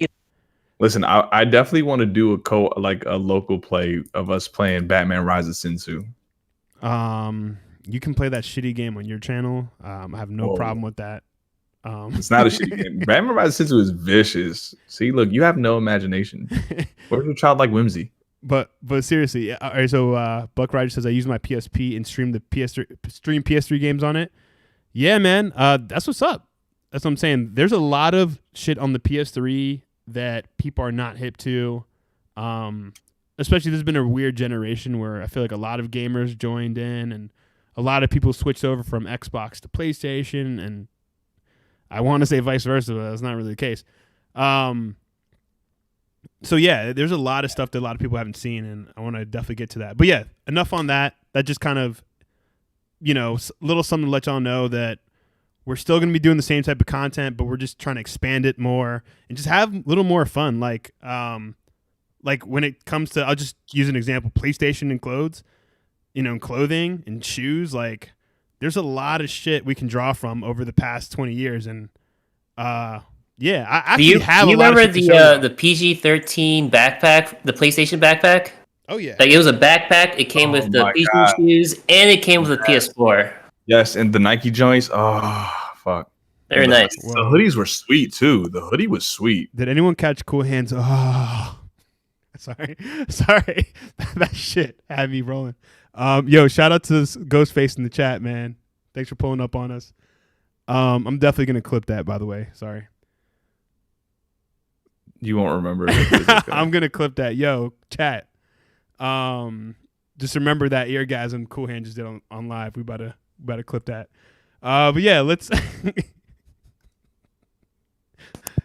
Speaker 3: Listen, I definitely want to do a local play of us playing Batman Rise of Sensu.
Speaker 1: You can play that shitty game on your channel. I have no problem with that.
Speaker 3: It's not a shitty game. Batman Rise of Sensu is vicious. See, look, you have no imagination. Where's your childlike whimsy?
Speaker 1: But seriously, all right, so Buck Ryder says I use my PSP and stream PS3 games on it. Yeah, man, that's what's up. That's what I'm saying. There's a lot of shit on the PS3 that people are not hip to. Especially there's been a weird generation where I feel like a lot of gamers joined in and a lot of people switched over from Xbox to PlayStation, and I want to say vice versa, but that's not really the case. So yeah, there's a lot of stuff that a lot of people haven't seen, and I want to definitely get to that. But yeah, enough on that. That just kind of, little something to let y'all know that we're still going to be doing the same type of content, but we're just trying to expand it more and just have a little more fun. Like when it comes to, I'll just use an example, PlayStation and clothes, and clothing and shoes. Like there's a lot of shit we can draw from over the past 20 years. And, yeah, I actually have a lot of shit to show you.
Speaker 2: The PG-13 backpack, the PlayStation backpack?
Speaker 1: Oh, yeah.
Speaker 2: Like, it was a backpack. It came with the PG shoes, and it came with a PS4.
Speaker 3: Yes, and the Nike joints. Oh, fuck.
Speaker 2: Very nice.
Speaker 3: The hoodies were sweet, too. The hoodie was sweet.
Speaker 1: Did anyone catch Cool Hands? Oh, sorry. That shit had me rolling. Yo, shout out to this Ghostface in the chat, man. Thanks for pulling up on us. I'm definitely going to clip that, by the way. Sorry.
Speaker 3: You won't remember it. Okay.
Speaker 1: I'm gonna clip that. Yo, chat. Just remember that Eargasm Cool Hand just did on live. We about to clip that. But yeah, let's.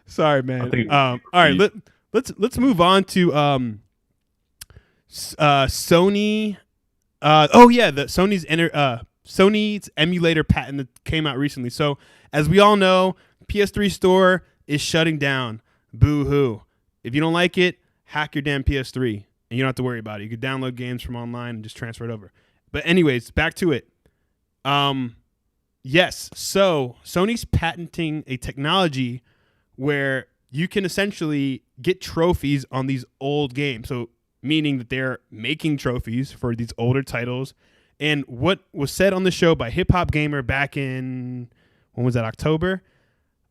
Speaker 1: Sorry, man. All right, let's move on to Sony. The Sony's emulator patent that came out recently. So as we all know, PS3 store is shutting down. Boo-hoo. If you don't like it, hack your damn PS3, and you don't have to worry about it. You can download games from online and just transfer it over. But anyways, back to it. Yes, so Sony's patenting a technology where you can essentially get trophies on these old games. So meaning that they're making trophies for these older titles. And what was said on the show by Hip Hop Gamer back in, when was that, October?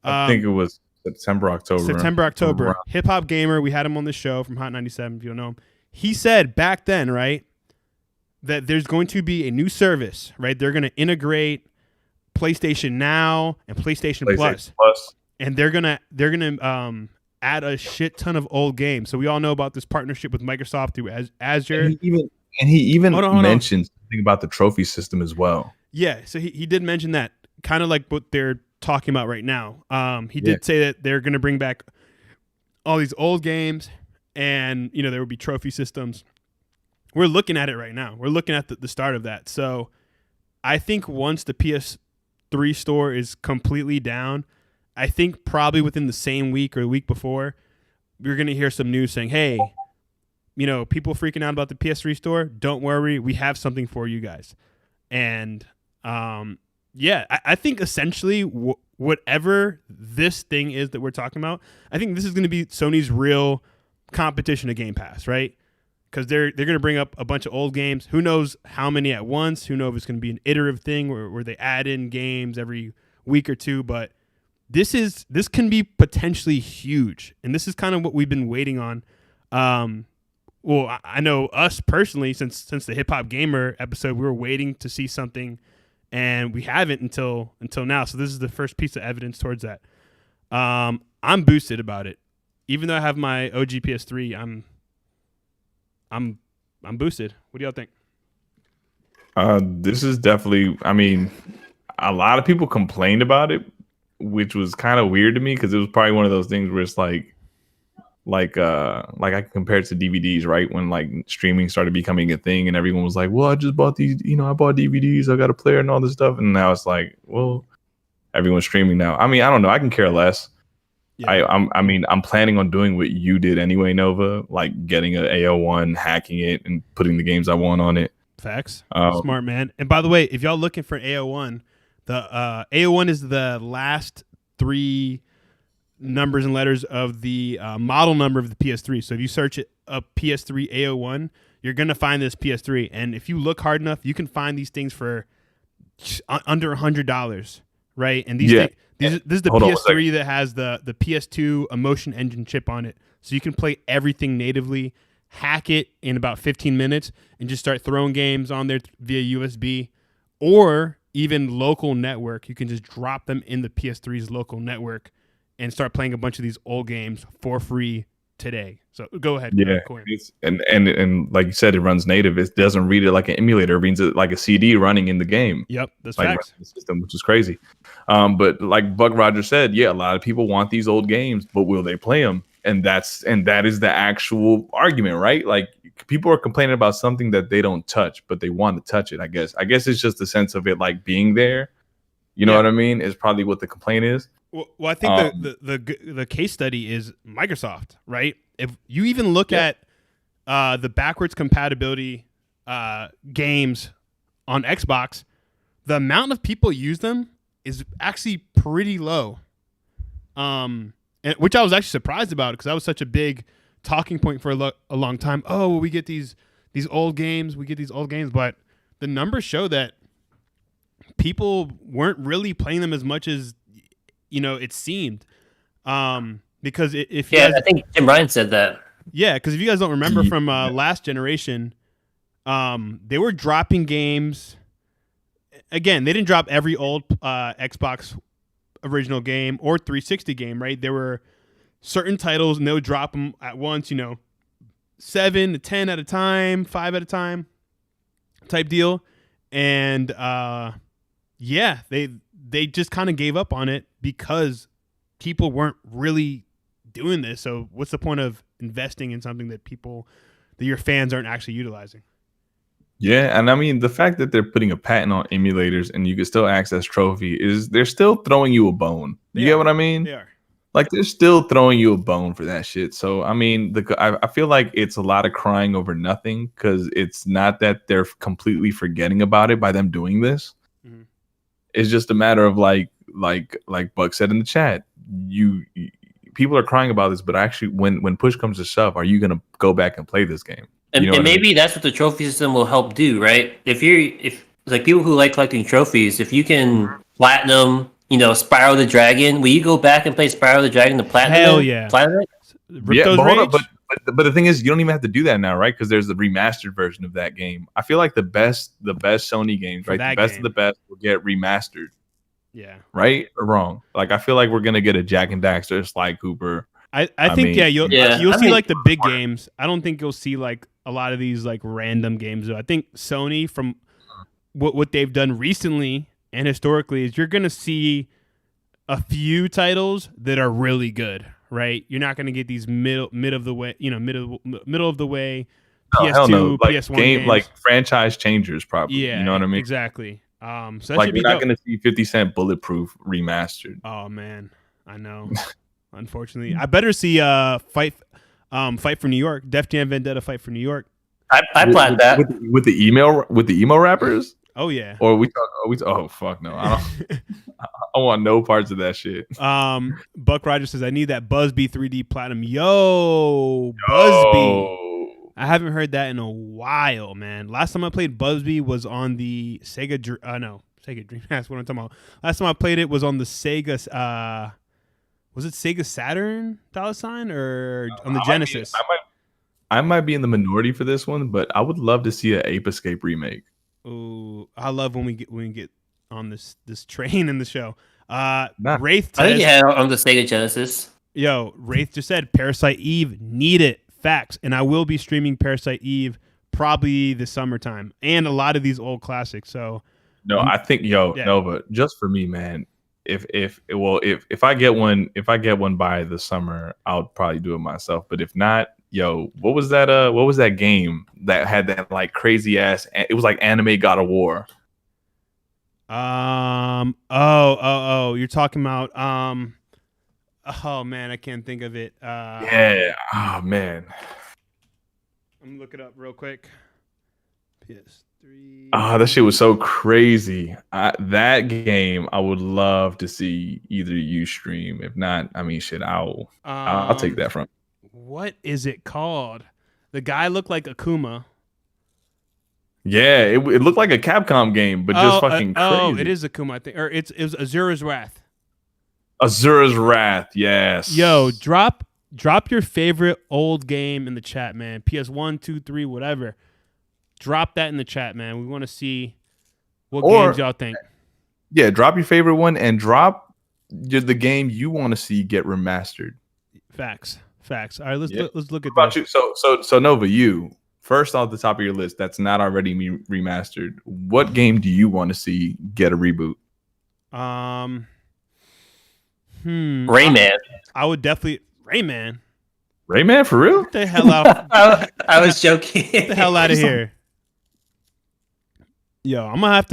Speaker 3: I think it was September, October.
Speaker 1: Hip Hop Gamer, we had him on the show from Hot 97, if you don't know him. He said back then, right, that there's going to be a new service, right? They're going to integrate PlayStation Now and PlayStation Plus. And they're gonna add a shit ton of old games. So we all know about this partnership with Microsoft through Azure.
Speaker 3: And he even mentioned something about the trophy system as well.
Speaker 1: Yeah, so he did mention that, kind of like what they're talking about right now. He did say that they're going to bring back all these old games, and there will be trophy systems. We're looking at it right now. We're looking at the start of that. So I think once the PS3 store is completely down, I think probably within the same week or the week before, we're going to hear some news saying, hey, people freaking out about the PS3 store, don't worry, we have something for you guys. And I think essentially whatever this thing is that we're talking about, I think this is going to be Sony's real competition to Game Pass, right? Because they're going to bring up a bunch of old games. Who knows how many at once? Who knows if it's going to be an iterative thing where they add in games every week or two? But this can be potentially huge, and this is kind of what we've been waiting on. Well, I know us personally, since the Hip Hop Gamer episode, we were waiting to see something, and we haven't until now. So this is the first piece of evidence towards that. I'm boosted about it, even though I have my OG PS3. I'm boosted. What do y'all think?
Speaker 3: This is definitely. I mean, a lot of people complained about it, which was kind of weird to me because it was probably one of those things where it's like I can compare it to DVDs, right? When like streaming started becoming a thing and everyone was like, well, I just bought these, I bought DVDs, I got a player and all this stuff. And now it's like, well, everyone's streaming now. I mean, I don't know. I can care less. Yeah. I'm planning on doing what you did anyway, Nova, like getting an AO1, hacking it and putting the games I want on it.
Speaker 1: Facts. Smart man. And by the way, if y'all looking for AO1, the AO1 is the last 3 numbers and letters of the model number of the PS3. So if you search it up PS3 AO1, you're going to find this PS3. And if you look hard enough, you can find these things for under $100, right? And this is the PS3 that has the PS2 Emotion Engine chip on it. So you can play everything natively, hack it in about 15 minutes, and just start throwing games on there via USB or even local network. You can just drop them in the PS3's local network and start playing a bunch of these old games for free today. So go ahead.
Speaker 3: Yeah, and like you said, it runs native. It doesn't read it like an emulator. It reads it like a CD running in the game.
Speaker 1: Yep, that's
Speaker 3: like
Speaker 1: facts.
Speaker 3: The system, which is crazy. But like Buck Rogers said, yeah, a lot of people want these old games, but will they play them? And that is the actual argument, right? Like people are complaining about something that they don't touch, but they want to touch it. I guess it's just the sense of it like being there. You know what I mean? Is probably what the complaint is.
Speaker 1: Well, I think the case study is Microsoft, right? If you even look at the backwards compatibility games on Xbox, the amount of people use them is actually pretty low. Which I was actually surprised about because that was such a big talking point for a long time. Oh, we get these old games, but the numbers show that people weren't really playing them as much as it seemed. Because if you guys,
Speaker 2: I think Jim Ryan said that.
Speaker 1: Yeah, because if you guys don't remember from last generation, they were dropping games. Again, they didn't drop every old Xbox original game or 360 game, right? There were certain titles, and they would drop them at once. 7 to 10 at a time, 5 at a time, type deal. And they just kind of gave up on it because people weren't really doing this. So what's the point of investing in something that your fans aren't actually utilizing?
Speaker 3: Yeah, and I mean the fact that they're putting a patent on emulators and you can still access trophy they're still throwing you a bone. You get what I mean?
Speaker 1: They are.
Speaker 3: Like they're still throwing you a bone for that shit. So I mean, I feel like it's a lot of crying over nothing because it's not that they're completely forgetting about it by them doing this. Mm-hmm. It's just a matter of like Buck said in the chat, people are crying about this, but actually when push comes to shove, are you gonna go back and play this game?
Speaker 2: And maybe that's what the trophy system will help do, right? If like people who like collecting trophies, if you can platinum, Spyro the Dragon, will you go back and play Spyro the Dragon, the platinum?
Speaker 1: Hell yeah.
Speaker 2: Platinum?
Speaker 3: But hold on, but the thing is, you don't even have to do that now, right? Because there's the remastered version of that game. I feel like the best Sony games, right? The best of the best will get remastered.
Speaker 1: Yeah.
Speaker 3: Right or wrong? Like I feel like we're gonna get a Jack and Daxter, Sly Cooper.
Speaker 1: I think you'll see like the big games. I don't think you'll see like a lot of these like random games though. I think Sony, from what they've done recently and historically, is you're gonna see a few titles that are really good, right? You're not gonna get these middle of the way PS2,
Speaker 3: like
Speaker 1: PS1
Speaker 3: game
Speaker 1: games.
Speaker 3: like franchise changers, probably.
Speaker 1: Yeah,
Speaker 3: you know what I mean?
Speaker 1: Exactly. So that
Speaker 3: like
Speaker 1: should be
Speaker 3: you're not
Speaker 1: dope.
Speaker 3: gonna see 50 Cent Bulletproof remastered.
Speaker 1: Oh man, I know. Unfortunately, I better see Fight for New York, Def Jam Vendetta Fight for New York.
Speaker 2: I planned that
Speaker 3: with the emo rappers.
Speaker 1: Oh yeah.
Speaker 3: Or oh fuck no, I don't. I want no parts of that shit.
Speaker 1: Buck Rogers says I need that Busby 3D Platinum. Yo, Busby. I haven't heard that in a while, man. Last time I played Busby was on the Sega take it. Dreamcast. What I'm talking about. Last time I played it was on the Sega. Was it Sega Saturn $sign or on the Genesis?
Speaker 3: I might be in the minority for this one, but I would love to see an Ape Escape remake.
Speaker 1: Ooh, I love when we get on this train in the show. Wraith says,
Speaker 2: I think you had it on the Sega Genesis.
Speaker 1: Yo, Wraith just said Parasite Eve, need it. Facts. And I will be streaming Parasite Eve probably this summertime and a lot of these old classics. So
Speaker 3: no, I think Nova, just for me, man. If I get one by the summer, I'll probably do it myself. But if not, what was that game that had that like crazy ass? It was like anime God of War.
Speaker 1: You're talking about oh man, I can't think of it.
Speaker 3: Yeah. Oh man.
Speaker 1: I'm gonna look it up real quick. PS3.
Speaker 3: Oh, that shit was so crazy. That game, I would love to see either you stream. If not, I mean, shit, I'll take that from.
Speaker 1: What is it called? The guy looked like Akuma.
Speaker 3: Yeah, it looked like a Capcom game, but just fucking crazy.
Speaker 1: Oh, it is Akuma, I think, or it was Azura's Wrath.
Speaker 3: Azura's Wrath, yes.
Speaker 1: Yo, drop your favorite old game in the chat, man. PS1, 2, 3, whatever. Drop that in the chat, man. We want to see what games y'all think.
Speaker 3: Yeah, drop your favorite one and drop the game you want to see get remastered.
Speaker 1: Facts. All right, let's look at
Speaker 3: what about
Speaker 1: this.
Speaker 3: You? So Nova, you first off the top of your list that's not already remastered. What game do you want to see get a reboot?
Speaker 2: Rayman.
Speaker 1: I would definitely Rayman.
Speaker 3: Rayman for real?
Speaker 1: Get the hell out!
Speaker 2: I was joking.
Speaker 1: Get the hell out of here. Yo, I'm gonna have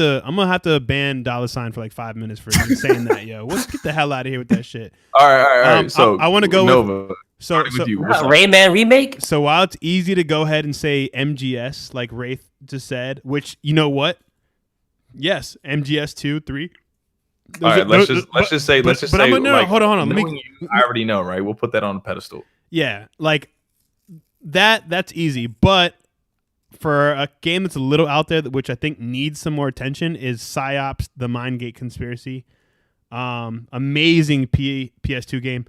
Speaker 1: to ban $sign for like 5 minutes for even saying that. Yo, let's get the hell out of here with that shit.
Speaker 3: All right. So
Speaker 1: I want to go
Speaker 3: Nova.
Speaker 1: with
Speaker 2: Rayman remake.
Speaker 1: So while it's easy to go ahead and say MGS, like Wraith just said, which you know what? Yes, MGS 2, 3.
Speaker 3: All right, let's just say. Like,
Speaker 1: hold on.
Speaker 3: I already know, right? We'll put that on a pedestal.
Speaker 1: Yeah, like that's easy, but for a game that's a little out there, which I think needs some more attention, is PsyOps: The Mindgate Conspiracy. Amazing PS2 game.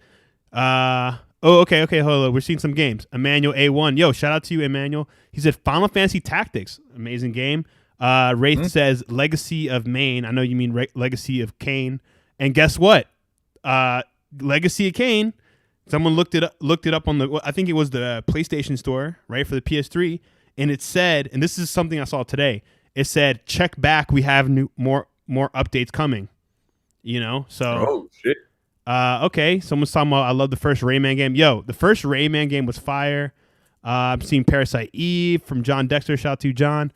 Speaker 1: Okay. Hold on. We're seeing some games. Emmanuel A1. Yo, shout out to you, Emmanuel. He said Final Fantasy Tactics. Amazing game. Wraith says Legacy of Maine. I know you mean Legacy of Kane. And guess what? Legacy of Kane. Someone looked it up on I think it was the PlayStation Store, right, for the PS3, and it said, and this is something I saw today. It said, check back. We have more updates coming. You know, so.
Speaker 3: Oh shit.
Speaker 1: Okay. Someone's talking about. I love the first Rayman game. Yo, the first Rayman game was fire. I'm seeing Parasite Eve from John Dexter. Shout out to John.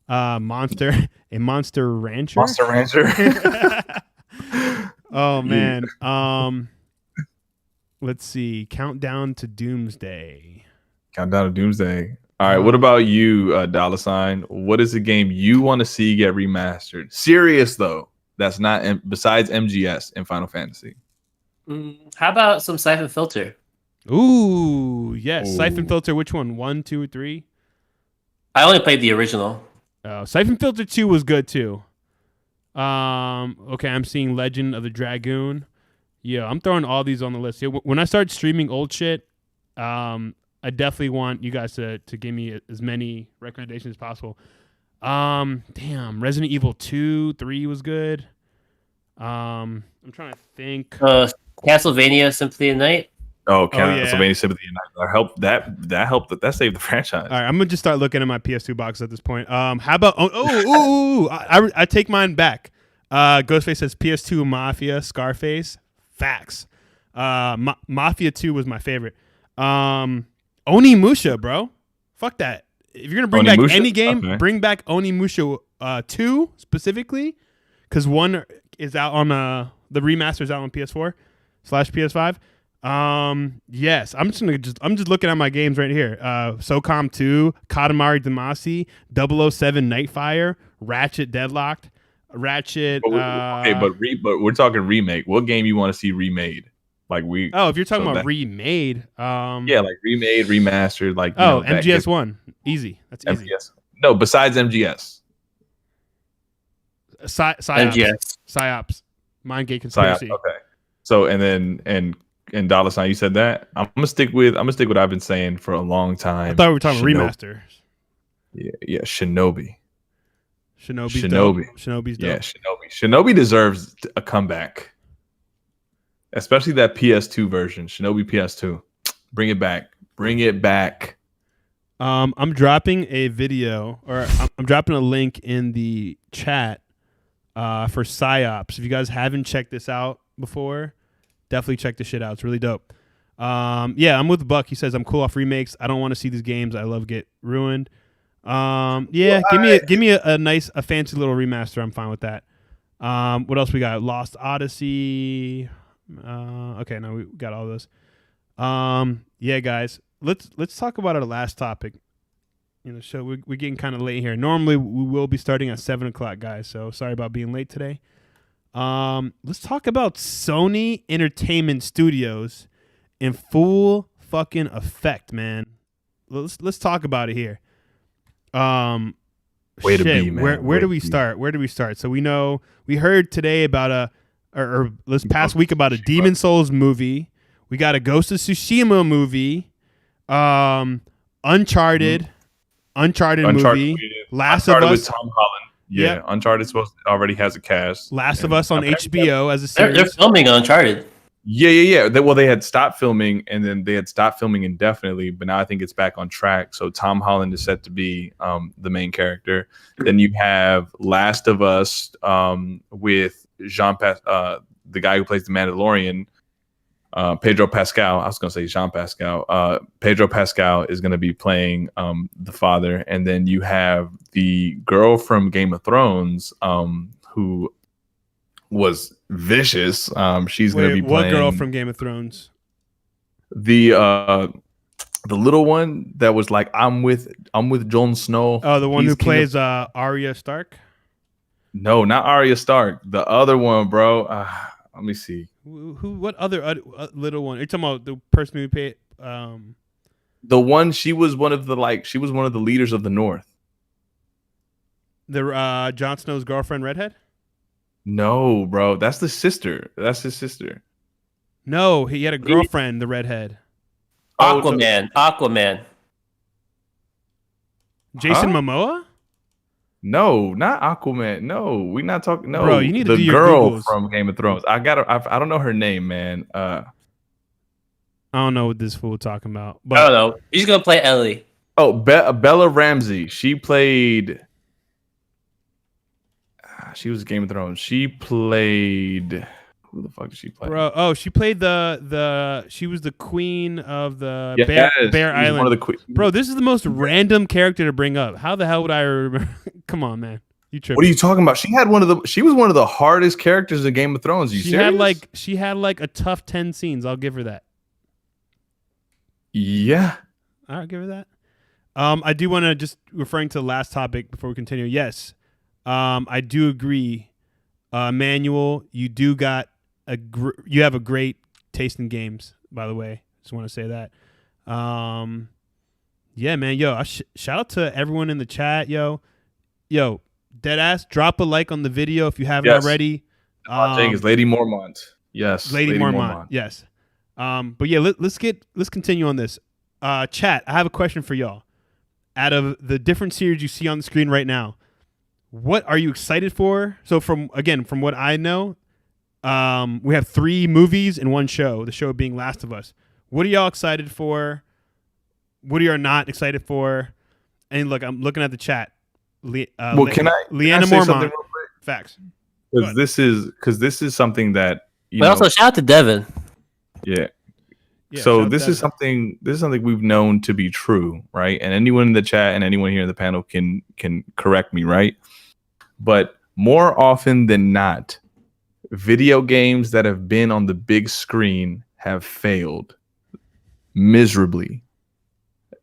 Speaker 1: Monster Rancher.
Speaker 3: Monster Rancher.
Speaker 1: Oh man. Let's see. Countdown to Doomsday.
Speaker 3: All right. What about you, $sign? What is the game you want to see get remastered? Serious though. That's not besides MGS and Final Fantasy.
Speaker 2: How about some Siphon Filter?
Speaker 1: Ooh, yes. Ooh. Siphon Filter. Which one? 1, 2, 3?
Speaker 2: I only played the original.
Speaker 1: Siphon Filter 2 was good too. Okay, I'm seeing Legend of the Dragoon. Yeah, I'm throwing all these on the list. When I start streaming old shit, I definitely want you guys to give me as many recommendations as possible. Damn, Resident Evil 2, 3 was good. I'm trying to think.
Speaker 2: Castlevania Symphony of the Night.
Speaker 3: Oh, Castlevania Symphony of the Night. That helped. That saved the franchise.
Speaker 1: All right, I'm gonna just start looking at my PS2 box at this point. How about? I take mine back. Ghostface says PS2 Mafia, Scarface. Facts. Mafia 2 was my favorite. Onimusha, bro. Fuck that. If you're gonna bring back any game, bring back Onimusha 2 specifically, because 1 is out on the remaster is out on PS4/PS5. Yes, I'm just looking at my games right here. SOCOM 2, Katamari Damacy, 007 Nightfire, Ratchet Deadlocked, Ratchet.
Speaker 3: But we're talking remake. What game you want to see remade? Like
Speaker 1: if you're talking about remade,
Speaker 3: like remade, remastered, like
Speaker 1: MGS 1, easy. That's easy.
Speaker 3: MGS. No, besides MGS.
Speaker 1: Psyops. Mind Gate Conspiracy.
Speaker 3: Okay. So and Dollar Sign, you said that. I'm gonna stick with what I've been saying for a long time.
Speaker 1: I thought we were talking remaster.
Speaker 3: Yeah, Shinobi.
Speaker 1: Shinobi's dope.
Speaker 3: Yeah, Shinobi deserves a comeback. Especially that PS2 version, Shinobi PS2. Bring it back.
Speaker 1: I'm dropping a video, or I'm dropping a link in the chat for Psyops. If you guys haven't checked this out before, definitely check this shit out. It's really dope. Yeah, I'm with Buck. He says I'm cool off remakes. I don't want to see these games I love get ruined. Yeah, give me a fancy little remaster. I'm fine with that. What else we got? Lost Odyssey. Okay, no, we got all those. Yeah, guys, let's talk about our last topic. So we're getting kind of late here. Normally we will be starting at 7:00, guys. So sorry about being late today. Let's talk about Sony Entertainment Studios in full fucking effect, man. Let's talk about it here.
Speaker 3: Way to be, man.
Speaker 1: Where do we start? Where do we start? So we heard today about or this past week about a Demon Souls movie. We got a Ghost of Tsushima movie. Uncharted movie. Last of Us
Speaker 3: with Tom Holland. Yeah, yep. Uncharted already has a cast.
Speaker 1: Last of Us on HBO as a series.
Speaker 2: They're filming Uncharted.
Speaker 3: Yeah. They had stopped filming, and then they had stopped filming indefinitely, but now I think it's back on track. So Tom Holland is set to be the main character. Then you have Last of Us with the guy who plays the Mandalorian, Pedro Pascal. I was going to say Jean Pascal. Pedro Pascal is going to be playing the father. And then you have the girl from Game of Thrones who was vicious. She's going to be playing.
Speaker 1: What girl from Game of Thrones?
Speaker 3: The little one that was like, I'm with Jon Snow.
Speaker 1: Oh, the one who plays Arya Stark?
Speaker 3: No, not Arya Stark. The other one, bro. Let me see.
Speaker 1: What other little one? You're talking about the person who paid.
Speaker 3: The one, she was one of the leaders of the North.
Speaker 1: The Jon Snow's girlfriend, redhead?
Speaker 3: No, bro. That's the sister. That's his sister.
Speaker 1: No, he had a girlfriend, the redhead.
Speaker 2: Aquaman.
Speaker 1: Jason Momoa?
Speaker 3: No, not Aquaman. No, we're not talking. No,
Speaker 1: bro, you need to do your
Speaker 3: girl
Speaker 1: Googles.
Speaker 3: From Game of Thrones. I don't know her name, man.
Speaker 1: I don't know what this fool talking about. But
Speaker 2: I don't know. He's gonna play Ellie.
Speaker 3: Oh, Bella Ramsey. She played. She was Game of Thrones. She played. Who the fuck did she play?
Speaker 1: Bro, she played she was the queen of the Bear Island.
Speaker 3: One of the
Speaker 1: bro, this is the most random character to bring up. How the hell would I remember? Come on, man. You tripping.
Speaker 3: What are you talking about? She was one of the hardest characters in Game of Thrones. She
Speaker 1: had like a tough 10 scenes. I'll give her that.
Speaker 3: Yeah.
Speaker 1: I'll give her that. I do want to just referring to the last topic before we continue. Yes. I do agree. Manuel, you have a great taste in games, by the way. Just want to say that. Yeah, man. Yo, shout out to everyone in the chat. Yo, deadass, drop a like on the video if you haven't already.
Speaker 3: Lady Mormont. Yes.
Speaker 1: Lady Mormont. Yes. But yeah, let's continue on this. Chat, I have a question for y'all. Out of the different series you see on the screen right now, what are you excited for? So from what I know, we have 3 movies and 1 show, the show being Last of Us. What are y'all excited for? What are you not excited for? And look, I'm looking at the chat.
Speaker 3: Leanna
Speaker 1: Mormont. Facts.
Speaker 3: Because this is something that
Speaker 2: but also shout out to Devin.
Speaker 3: Yeah. So this is something we've known to be true, right? And anyone in the chat and anyone here in the panel can correct me, right? But more often than not, video games that have been on the big screen have failed miserably.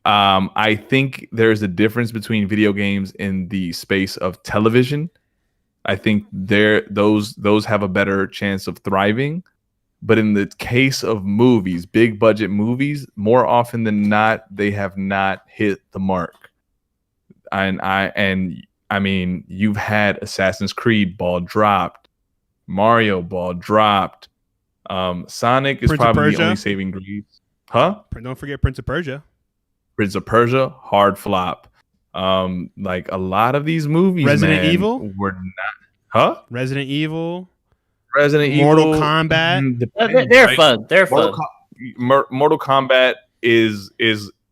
Speaker 3: I think there's a difference between video games in the space of television. I think those have a better chance of thriving. But in the case of movies, big budget movies, more often than not, they have not hit the mark. And I mean, you've had Assassin's Creed ball dropped, Mario ball dropped. Sonic is
Speaker 1: Prince
Speaker 3: probably the only saving grace. Huh?
Speaker 1: Don't forget Prince of Persia.
Speaker 3: Prince of Persia, hard flop. Like a lot of these movies,
Speaker 1: Resident Evil
Speaker 3: were not. Huh?
Speaker 1: Resident Evil,
Speaker 3: Mortal
Speaker 1: Kombat.
Speaker 2: They're fun. They're fun.
Speaker 3: Mortal Kombat is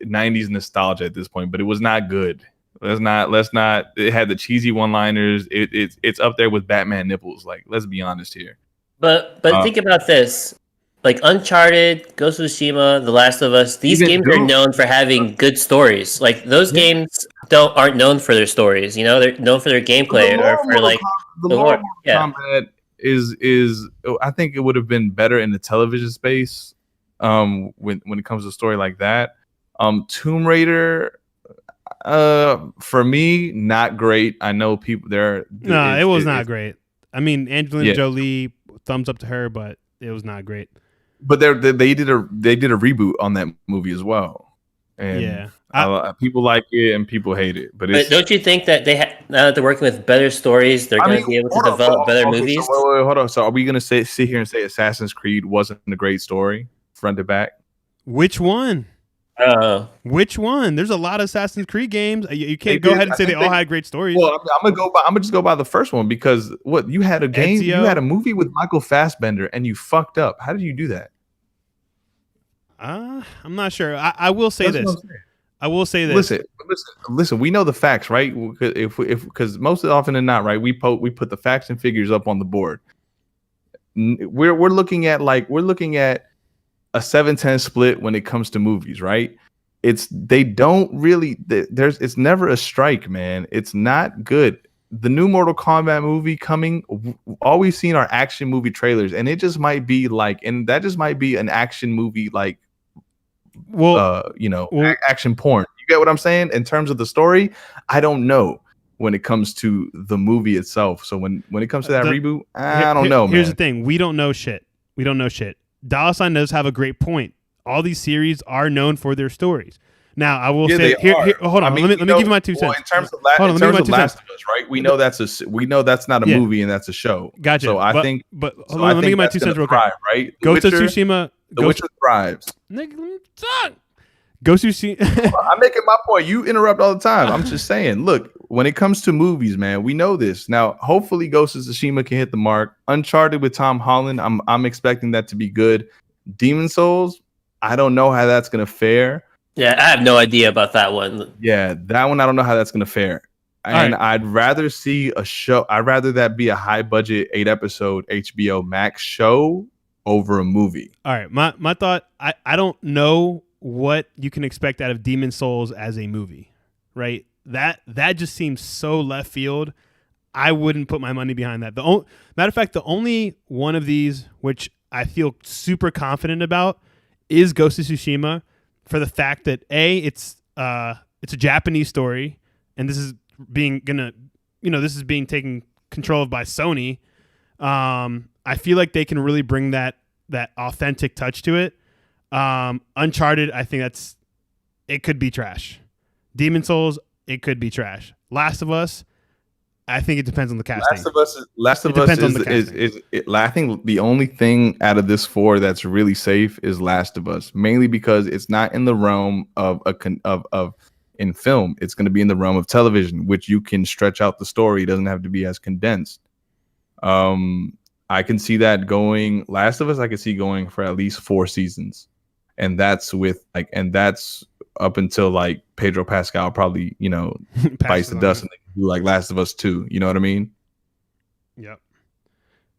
Speaker 3: 90s nostalgia at this point, but it was not good. Let's not. It had the cheesy one-liners. It's up there with Batman nipples. Like, let's be honest here.
Speaker 2: But think about this. Like Uncharted, Ghost of Tsushima, The Last of Us, these games are known for having good stories. Like those games aren't known for their stories, you know, they're known for their gameplay or for like
Speaker 3: the lore. Combat is I think it would have been better in the television space when it comes to a story like that. Tomb Raider for me, not great. I know people there.
Speaker 1: No, it was not great. I mean, Angelina Jolie, thumbs up to her, but it was not great.
Speaker 3: But they did a reboot on that movie as well, and people like it and people hate it. But
Speaker 2: don't you think that now that they're working with better stories, they're going to be able to develop better movies?
Speaker 3: So, wait, hold on. So are we going to sit here and say Assassin's Creed wasn't a great story, front to back?
Speaker 1: Which one? Which one? There's a lot of Assassin's Creed games. You can't go ahead and say they all had great stories.
Speaker 3: Well, I'm gonna just go by the first one because you had a game, you had a movie with Michael Fassbender, and you fucked up. How did you do that?
Speaker 1: I'm not sure. I will say this. I will say this.
Speaker 3: Listen. We know the facts, right? Because most often than not, right, we put the facts and figures up on the board. We're looking at a 7-10 split when it comes to movies, right? It's never a strike, man. It's not good. The new Mortal Kombat movie coming, all we've seen are action movie trailers, and it just might be that just might be an action movie action porn. You get what I'm saying? In terms of the story, I don't know when it comes to the movie itself. So when it comes to that reboot, I don't know, man.
Speaker 1: Here's the thing. We don't know shit. Dollar Sign does have a great point. All these series are known for their stories. Now, I will say here, hold on. Let me give you my 2 cents.
Speaker 3: In terms of Last of Us, right? We know that's not a movie and that's a show.
Speaker 1: Gotcha.
Speaker 3: So I think,
Speaker 1: let me give my 2 cents real quick.
Speaker 3: Right?
Speaker 1: Ghost of Tsushima.
Speaker 3: The Witcher thrives.
Speaker 1: Ghost of Tsushima.
Speaker 3: I'm making my point. You interrupt all the time. I'm just saying. Look, when it comes to movies, man, we know this. Now, hopefully, Ghost of Tsushima can hit the mark. Uncharted with Tom Holland, I'm expecting that to be good. Demon Souls, I don't know how that's gonna fare.
Speaker 2: Yeah, I have no idea about that one.
Speaker 3: Yeah, that one I don't know how that's gonna fare. And I'd rather see a show. I'd rather that be a high budget 8-episode HBO Max show over a movie.
Speaker 1: All right, my thought. I don't know what you can expect out of Demon Souls as a movie, right? That just seems so left field. I wouldn't put my money behind that. Matter of fact, the only one of these which I feel super confident about is Ghost of Tsushima, for the fact that it's a Japanese story, and this is being taken control of by Sony. I feel like they can really bring that authentic touch to it. Uncharted, I think it could be trash. Demon Souls, it could be trash. Last of Us, I think it depends on the casting.
Speaker 3: Last of Us is I think the only thing out of this 4 that's really safe is Last of Us, mainly because it's not in the realm of in film. It's going to be in the realm of television, which you can stretch out the story. It doesn't have to be as condensed. I can see that going. Last of Us, I can see going for at least 4 seasons, and that's up until Pedro Pascal probably bites the dust and they do Last of Us 2. You know what I mean?
Speaker 1: Yep.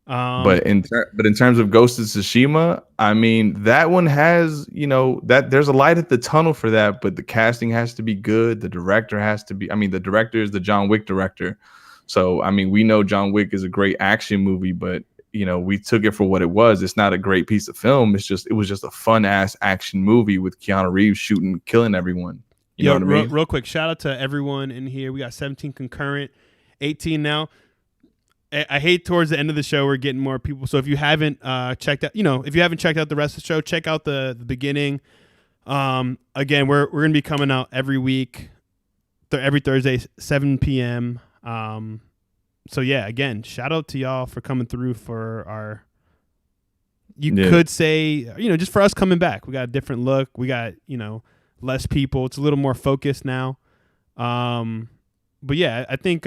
Speaker 3: But in terms of Ghost of Tsushima, I mean that one has that there's a light at the tunnel for that, but the casting has to be good. The director has to be. I mean, the director is the John Wick director, so I mean we know John Wick is a great action movie, but we took it for what it was. It's not a great piece of film. It was just a fun ass action movie with Keanu Reeves shooting, killing everyone. You know what I mean?
Speaker 1: Real quick, shout out to everyone in here. We got 17 concurrent, 18 now. I hate towards the end of the show we're getting more people. So if you haven't checked out, the rest of the show, check out the beginning. Again, we're gonna be coming out every week, every Thursday, 7 p.m. So yeah, again, shout out to y'all for coming through for our. You could say, just for us coming back, we got a different look. We got less people. It's a little more focused now. But yeah, I think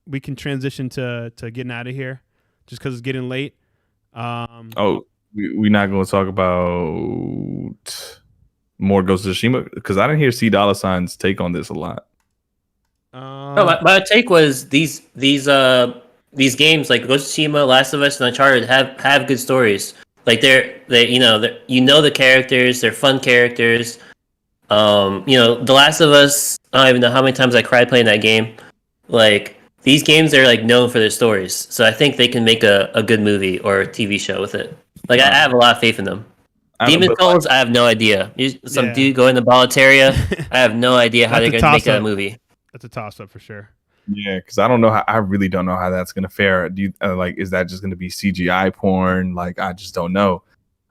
Speaker 1: we can transition to getting out of here, just because it's getting late.
Speaker 3: We're not going to talk about more Ghost of Tsushima because I didn't hear C-Dolla Sign's take on this a lot.
Speaker 2: No, my take was these games like Ghost of Tsushima, Last of Us, and Uncharted have good stories. Like they're the characters, they're fun characters. The Last of Us, I don't even know how many times I cried playing that game. Like these games are like known for their stories, so I think they can make a good movie or a TV show with it. Like I have a lot of faith in them. Demon Souls, I have no idea. Some dude going to Boletaria, I have no idea how they're going to make that movie.
Speaker 1: That's a toss up for sure.
Speaker 3: Yeah, because I really don't know how that's gonna fare. Do you is that just gonna be CGI porn? Like I just don't know.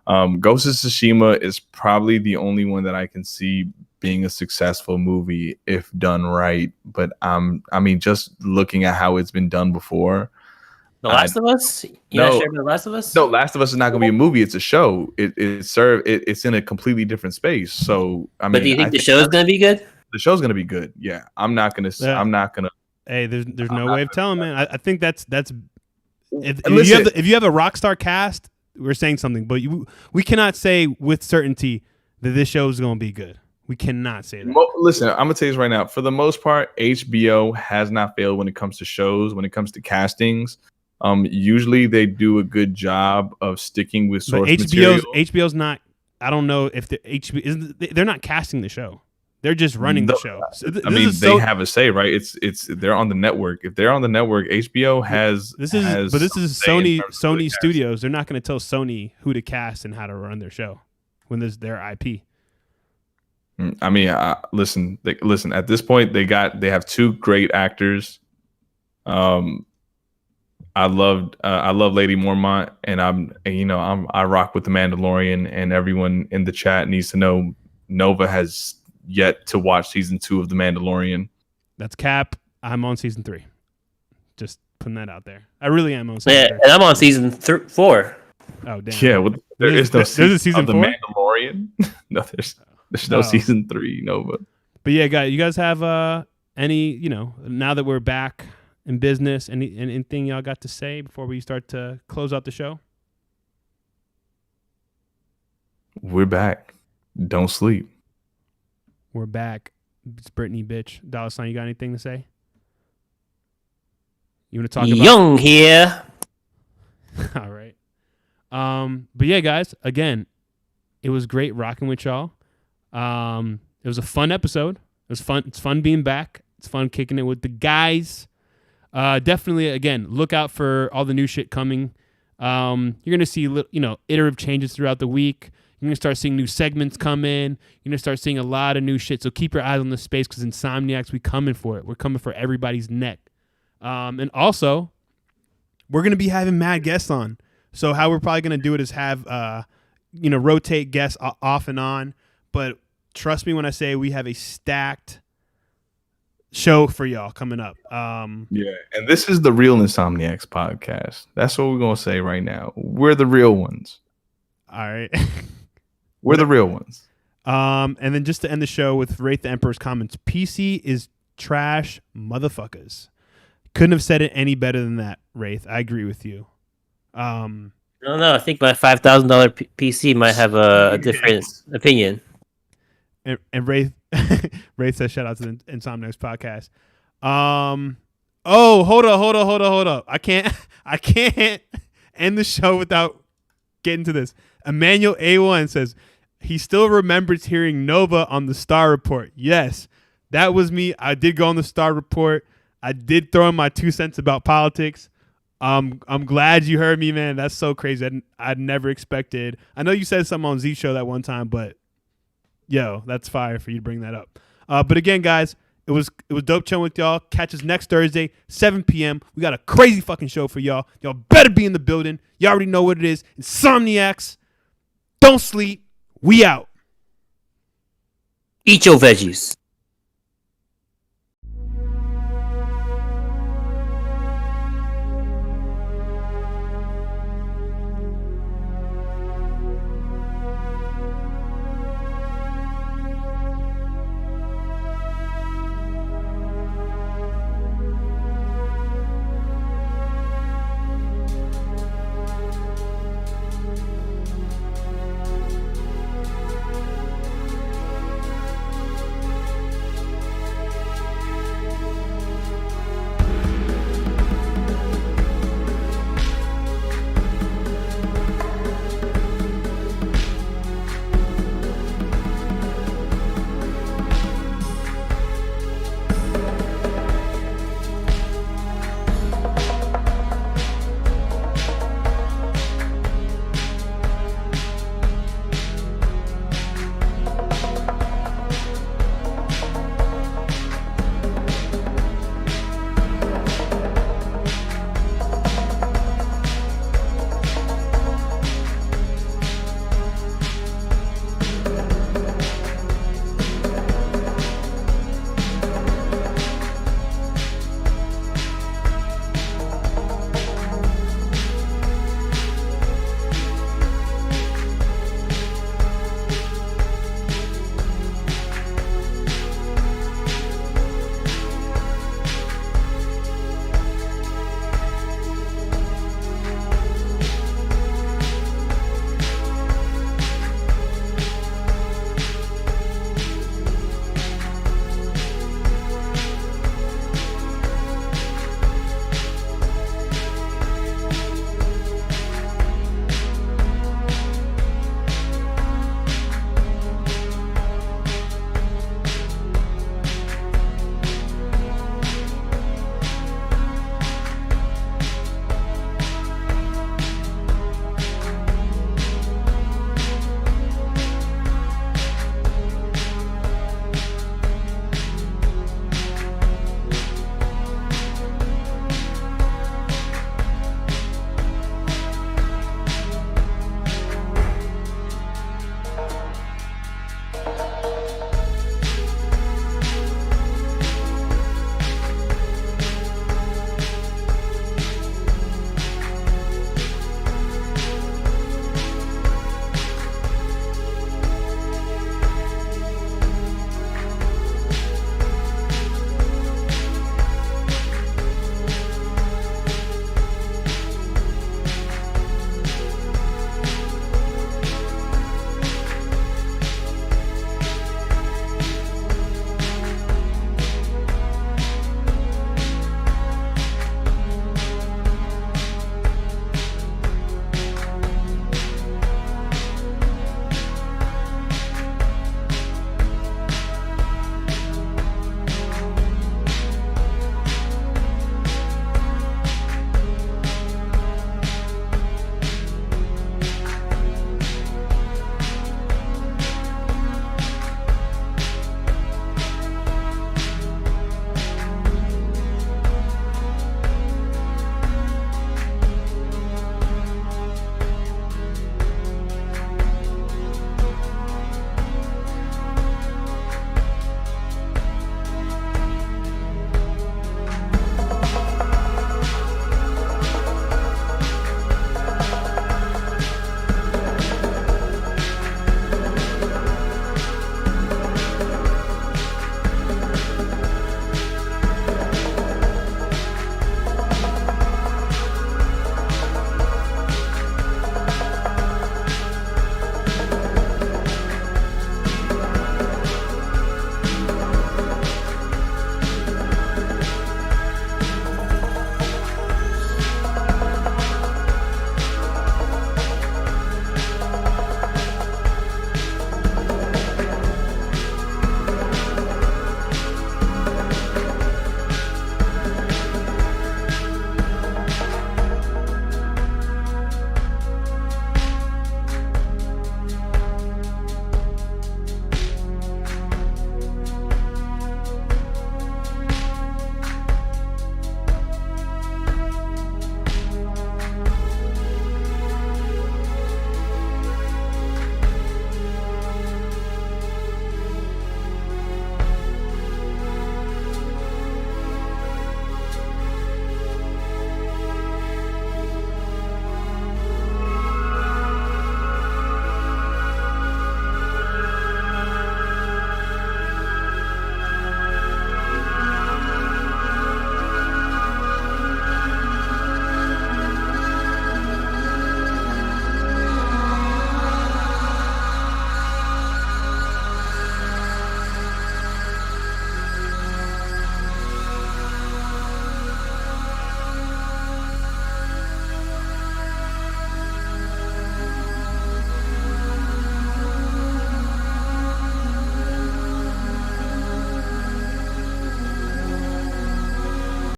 Speaker 3: Ghost of Tsushima is probably the only one that I can see being a successful movie if done right. But just looking at how it's been done before.
Speaker 2: The Last of Us? Not sure about The Last of Us?
Speaker 3: No, Last of Us is not gonna be a movie. It's a show. It's in a completely different space. So
Speaker 2: But do you think the show's gonna be good?
Speaker 3: The show's gonna be good. Yeah, I'm not gonna.
Speaker 1: Hey, there's no way of telling, man. I think that's if you have a Rockstar cast, we're saying something, but we cannot say with certainty that this show is going to be good. We cannot say that.
Speaker 3: Listen, I'm gonna tell you this right now. For the most part, HBO has not failed when it comes to shows, when it comes to castings. Usually they do a good job of sticking with source material.
Speaker 1: HBO's not. I don't know if they're not casting the show. They're just running the show. So
Speaker 3: they have a say, right? It's they're on the network. If they're on the network, HBO has.
Speaker 1: This is Sony Studios. They're not going to tell Sony who to cast and how to run their show when there's their IP.
Speaker 3: Listen. At this point, they have two great actors. I love Lady Mormont, and I rock with the Mandalorian, and everyone in the chat needs to know Nova has yet to watch season 2 of The Mandalorian.
Speaker 1: That's cap. I'm on season 3. Just putting that out there. I really am on season 3.
Speaker 2: And I'm on season 4.
Speaker 1: Oh damn.
Speaker 3: Yeah, well, there's no season
Speaker 1: of The
Speaker 3: 4? Mandalorian. No, there's no season 3 Nova.
Speaker 1: But yeah, guys, you guys have any now that we're back in business, anything y'all got to say before we start to close out the show?
Speaker 3: We're back. Don't sleep.
Speaker 1: We're back. It's Brittany, bitch. Dollar Sign, you got anything to say? You want to talk about
Speaker 2: Young here?
Speaker 1: All right. But yeah, guys, again, it was great rocking with y'all. It was a fun episode. It was fun. It's fun being back. It's fun kicking it with the guys. Definitely, again, look out for all the new shit coming. You're gonna see, iterative changes throughout the week. You're going to start seeing new segments come in. You're going to start seeing a lot of new shit. So keep your eyes on the space because Insomniacs, we coming for it. We're coming for everybody's neck. And also, we're going to be having mad guests on. So how we're probably going to do it is have, rotate guests off and on. But trust me when I say we have a stacked show for y'all coming up.
Speaker 3: Yeah, and this is the real Insomniacs podcast. That's what we're going to say right now. We're the real ones.
Speaker 1: All right.
Speaker 3: We're the real ones.
Speaker 1: And then just to end the show with Wraith the Emperor's comments, PC is trash motherfuckers. Couldn't have said it any better than that, Wraith. I agree with you.
Speaker 2: I don't know. I think my $5,000 PC might have a different opinion.
Speaker 1: And Wraith says shout out to the Insomniacs podcast. Hold up. I can't end the show without getting to this. Emmanuel A1 says he still remembers hearing Nova on the Star Report. Yes, that was me. I did go on the Star Report. I did throw in my 2 cents about politics. I'm glad you heard me, man. That's so crazy. I'd never expected. I know you said something on Z Show that one time, but yo, that's fire for you to bring that up. But again, guys, it was dope chilling with y'all. Catch us next Thursday, 7 p.m. We got a crazy fucking show for y'all. Y'all better be in the building. You already know what it is. Insomniacs. Don't sleep. We out.
Speaker 2: Eat your veggies.